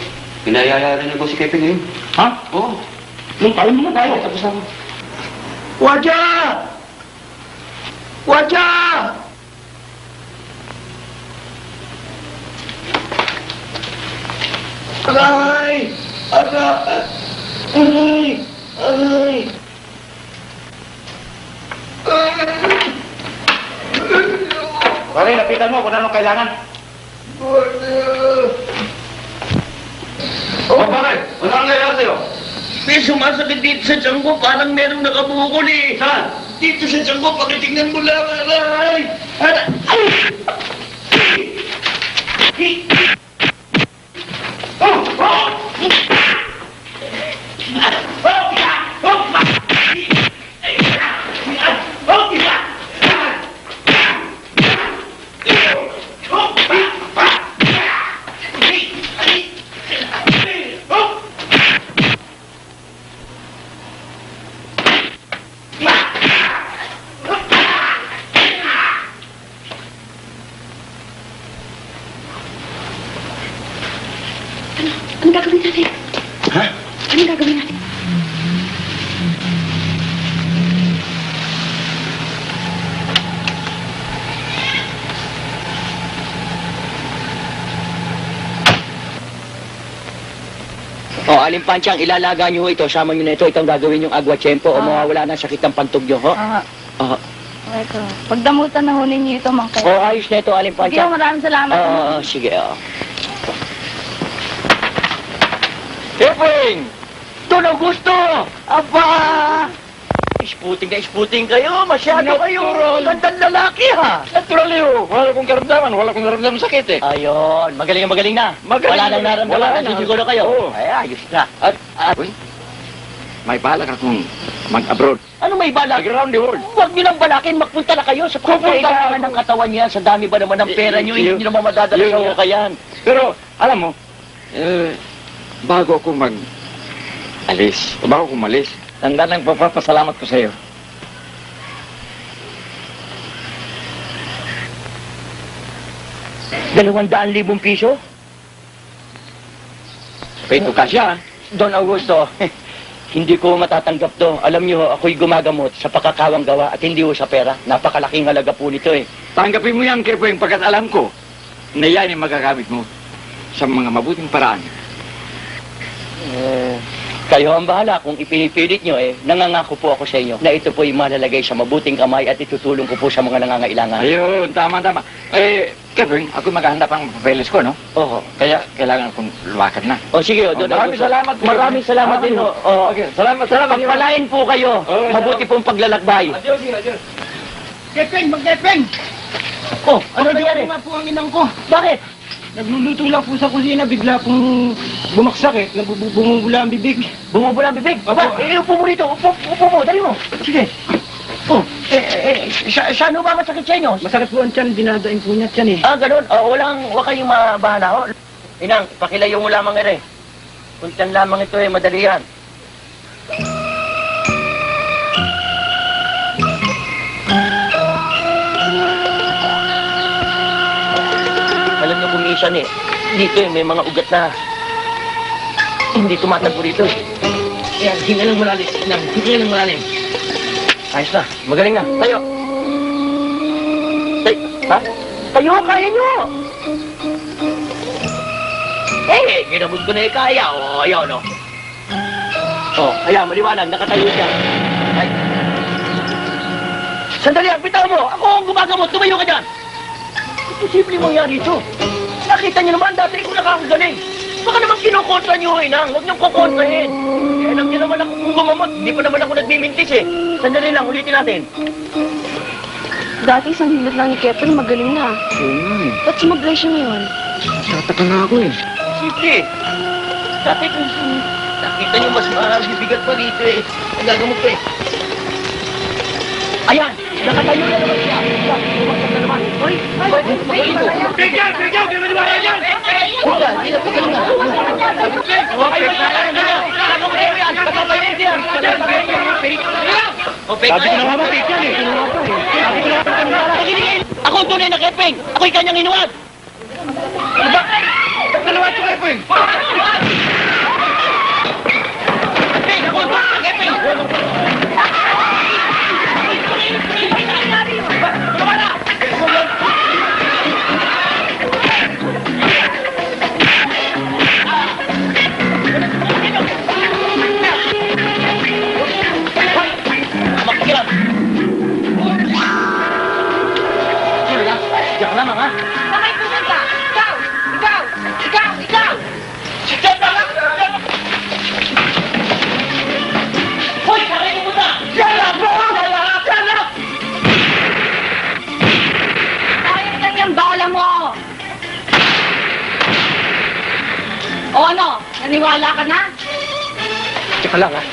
M: Pinayayara niya ko si Kevin ngayon.
J: Ha?
M: Oo.
J: Nung tayo mo na tayo.
M: Tapos na ako.
A: Wadya! Wadya!
D: Aray! Aray! Aray! Aray!
J: Pare, lapitan mo kung anong kailangan. Oh, bakit? Ano ang kailangan sa'yo?
D: May sumasakit dito sa tiyan ko, parang merong nakabukol eh.
J: Saan?
D: Dito sa tiyan ko, pakitingnan mo lang, aray! Aray! Ay!
J: Oh! Oh!
F: Ano gagawin natin?
A: Ha?
F: Ano gagawin natin?
A: O, Aling Panchang, ilalaga niyo ho ito. Sama niyo na ito. Itong gagawin yung agwatsyempo o mawawala na sakit ng pantog niyo, ho? Oo.
B: Ito. Pagdamutan na hunin niyo ito, Mang
A: O,
B: Kaya.
A: ayos na ito, Aling
B: Sige,
A: Panchang.
B: maraming salamat.
A: Oo, sige, oo.
E: Kevin!
A: Don Augusto! Aba! Isputing kayo. Masyado kayo. Gandang lalaki, ha?
E: Natural yun. Wala akong karamdaman. Wala akong naramdaman sakit eh.
A: Ayun. Magaling na.
E: Magaling.
A: Wala nang naramdaman.
E: Wala na.
A: Nasisiguro kayo.
E: Oo.
A: Ay, ayos na.
E: Uy, may balak akong mag-abroad.
A: Ano may balak?
E: Mag-around the world.
A: Huwag niyo lang balakin. Magpunta na kayo sa kailangan ng katawan niya. Sa dami ba naman ng pera niyo? Hindi niyo naman madadala sa hukayan.
E: Pero, alam mo, bago ako mag-alis, bago ako umalis, tanda lang papapasalamat ko sa iyo.
A: 200,000 piso?
E: Pito ka siya.
A: Don Augusto, hindi ko matatanggap to. Alam niyo, ako'y gumagamot sa pakakawang gawa at hindi ho sa pera. Napakalaking halaga po nito eh.
E: Tanggapin mo yan, Kevin, pagkat alam ko na yan ang magagamit mo sa mga mabuting paraan.
A: Kayo ang bahala. Kung ipinipilit nyo nangangako po ako sa inyo na ito po'y malalagay sa mabuting kamay at itutulong ko po sa mga nangangailangan.
E: Ayun, tama. Kevin, ako maghahanda pang papeles ko, no?
A: Oo.
E: Kaya kailangan kong lumakad na.
A: O sige, Don
E: maraming
A: Augusto.
E: salamat.
A: Maraming salamat din ho.
E: Okay, salamat.
A: Pagpalain po kayo.
E: Oo,
A: Mabuti pong paglalakbay.
E: Adios.
D: Kepeng, mag-kepeng!
A: Oh, ano nangyari?
D: nga po ang inang ko.
A: Bakit?
D: Nagluluto lang po sa kusina, bigla pong bumagsak eh. Bumubula ang bibig.
A: Bumubula ang bibig. Aba, upo mo rito. Upo mo. Dali mo. Sige. Oh, saan ho ba masakit sa inyo?
D: Masakit po ang tiyan, dinadain po niya tiyan eh.
A: Ah, ganun. Huwag kayong mabahala ho. Inang, pakilayo mo lamang ere. Kuntan lamang ito madali yan. Alam niyo kung minsan dito may mga ugat na hindi tumatakbo rito. Ayan, hinga lang malalim. Hinga lang malalim. Ayos na. Magaling na. Tayo. Ha? Tayo, kaya nyo. Ginabot ko na yung kaya. O, ayaw, no? O, ayan, maliwanag. Nakatayo siya. Ay. Sandali, bitaw mo. Ako ang gumagamot. Tumayo ka dyan. Imposible mangyari ito. Nakita niyo naman, dati ko nakakagaling. Baka naman kinukontra niyo, Inang. Huwag niyong kukontrahin. Eh, alam niyo naman ako kung gumamot. Hindi pa naman ako nagmimintis eh. Sandali lang, ulitin natin.
B: Dati isang hilot lang ni Kepler, magaling na. Ba't sumablay siya ngayon?
A: Tataka na ako eh. Simple. Dati kung nakita niyo mas bibigat pa rito eh. Nagagamot pa eh. Ayan! Nakatayo na naman siya. Tumaksak na naman. Hoy! Bigyan! Bigyan! Bigyan! Bigyan! Huwag! Hindi na pagkalang na. Sabi ko na nga ba, Bigyan eh. Ako ang tunay na Kepeng! Ako'y kanyang inuwad! Bakit? Dalawa ito Kepeng! Kepeng! Ako ang tunay na Kepeng! Diyan ka lamang, ha?
F: Sakay po ka! Ikaw! Ikaw! Ikaw! Ikaw!
A: Diyan ka lang! Hoy! Sakay mo muna! Diyan lang! Diyan lang! Diyan lang!
F: Kaya lang yung bala mo! O ano? Naniwala ka na?
A: Diyan ka lang, ha?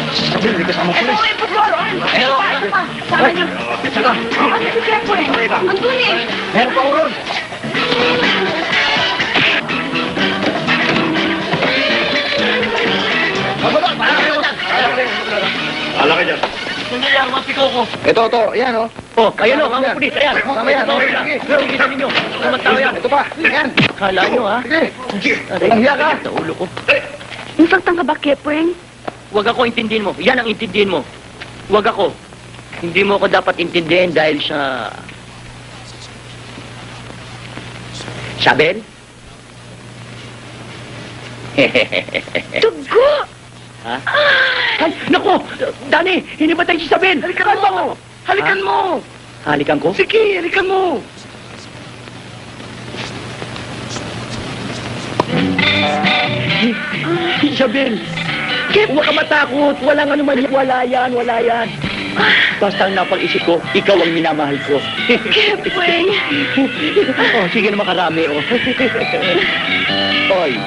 E: Sabi, may kasama pulis.
F: Sama niyo.
E: Saka.
F: Ano si Kepler? Andun eh.
E: Meron pa uron. Ala ka dyan.
A: Sandali lang, mapikaw ko.
E: Ito, yan o.
A: Oh, ayan o, mga pulis, ayan. Mamaya, sige sa ninyo. Naman tao yan.
E: Ito pa, yan.
A: Kala nyo, ha?
E: Sige. Ang hiya ka.
A: Sa ulo ko.
B: Nasaktan ka ba, Kepweng?
A: Huwag ako intindihin mo. Yan ang intindihin mo. Huwag ako. Hindi mo ako dapat intindihin dahil sa... Sabel?
B: Dugo!
A: Ha? Ay, naku! Dani, hinibatay si Isabel! Halikan mo! Halikan mo! Halikan ko? Sige, halikan mo! Isabel! Huwag ka matakot! Walang ano man, wala yan, wala yan. Basta ang napag-isip ko, ikaw ang minamahal ko.
B: Kepweng!
A: Oh, sige na makarami, oh. Oy,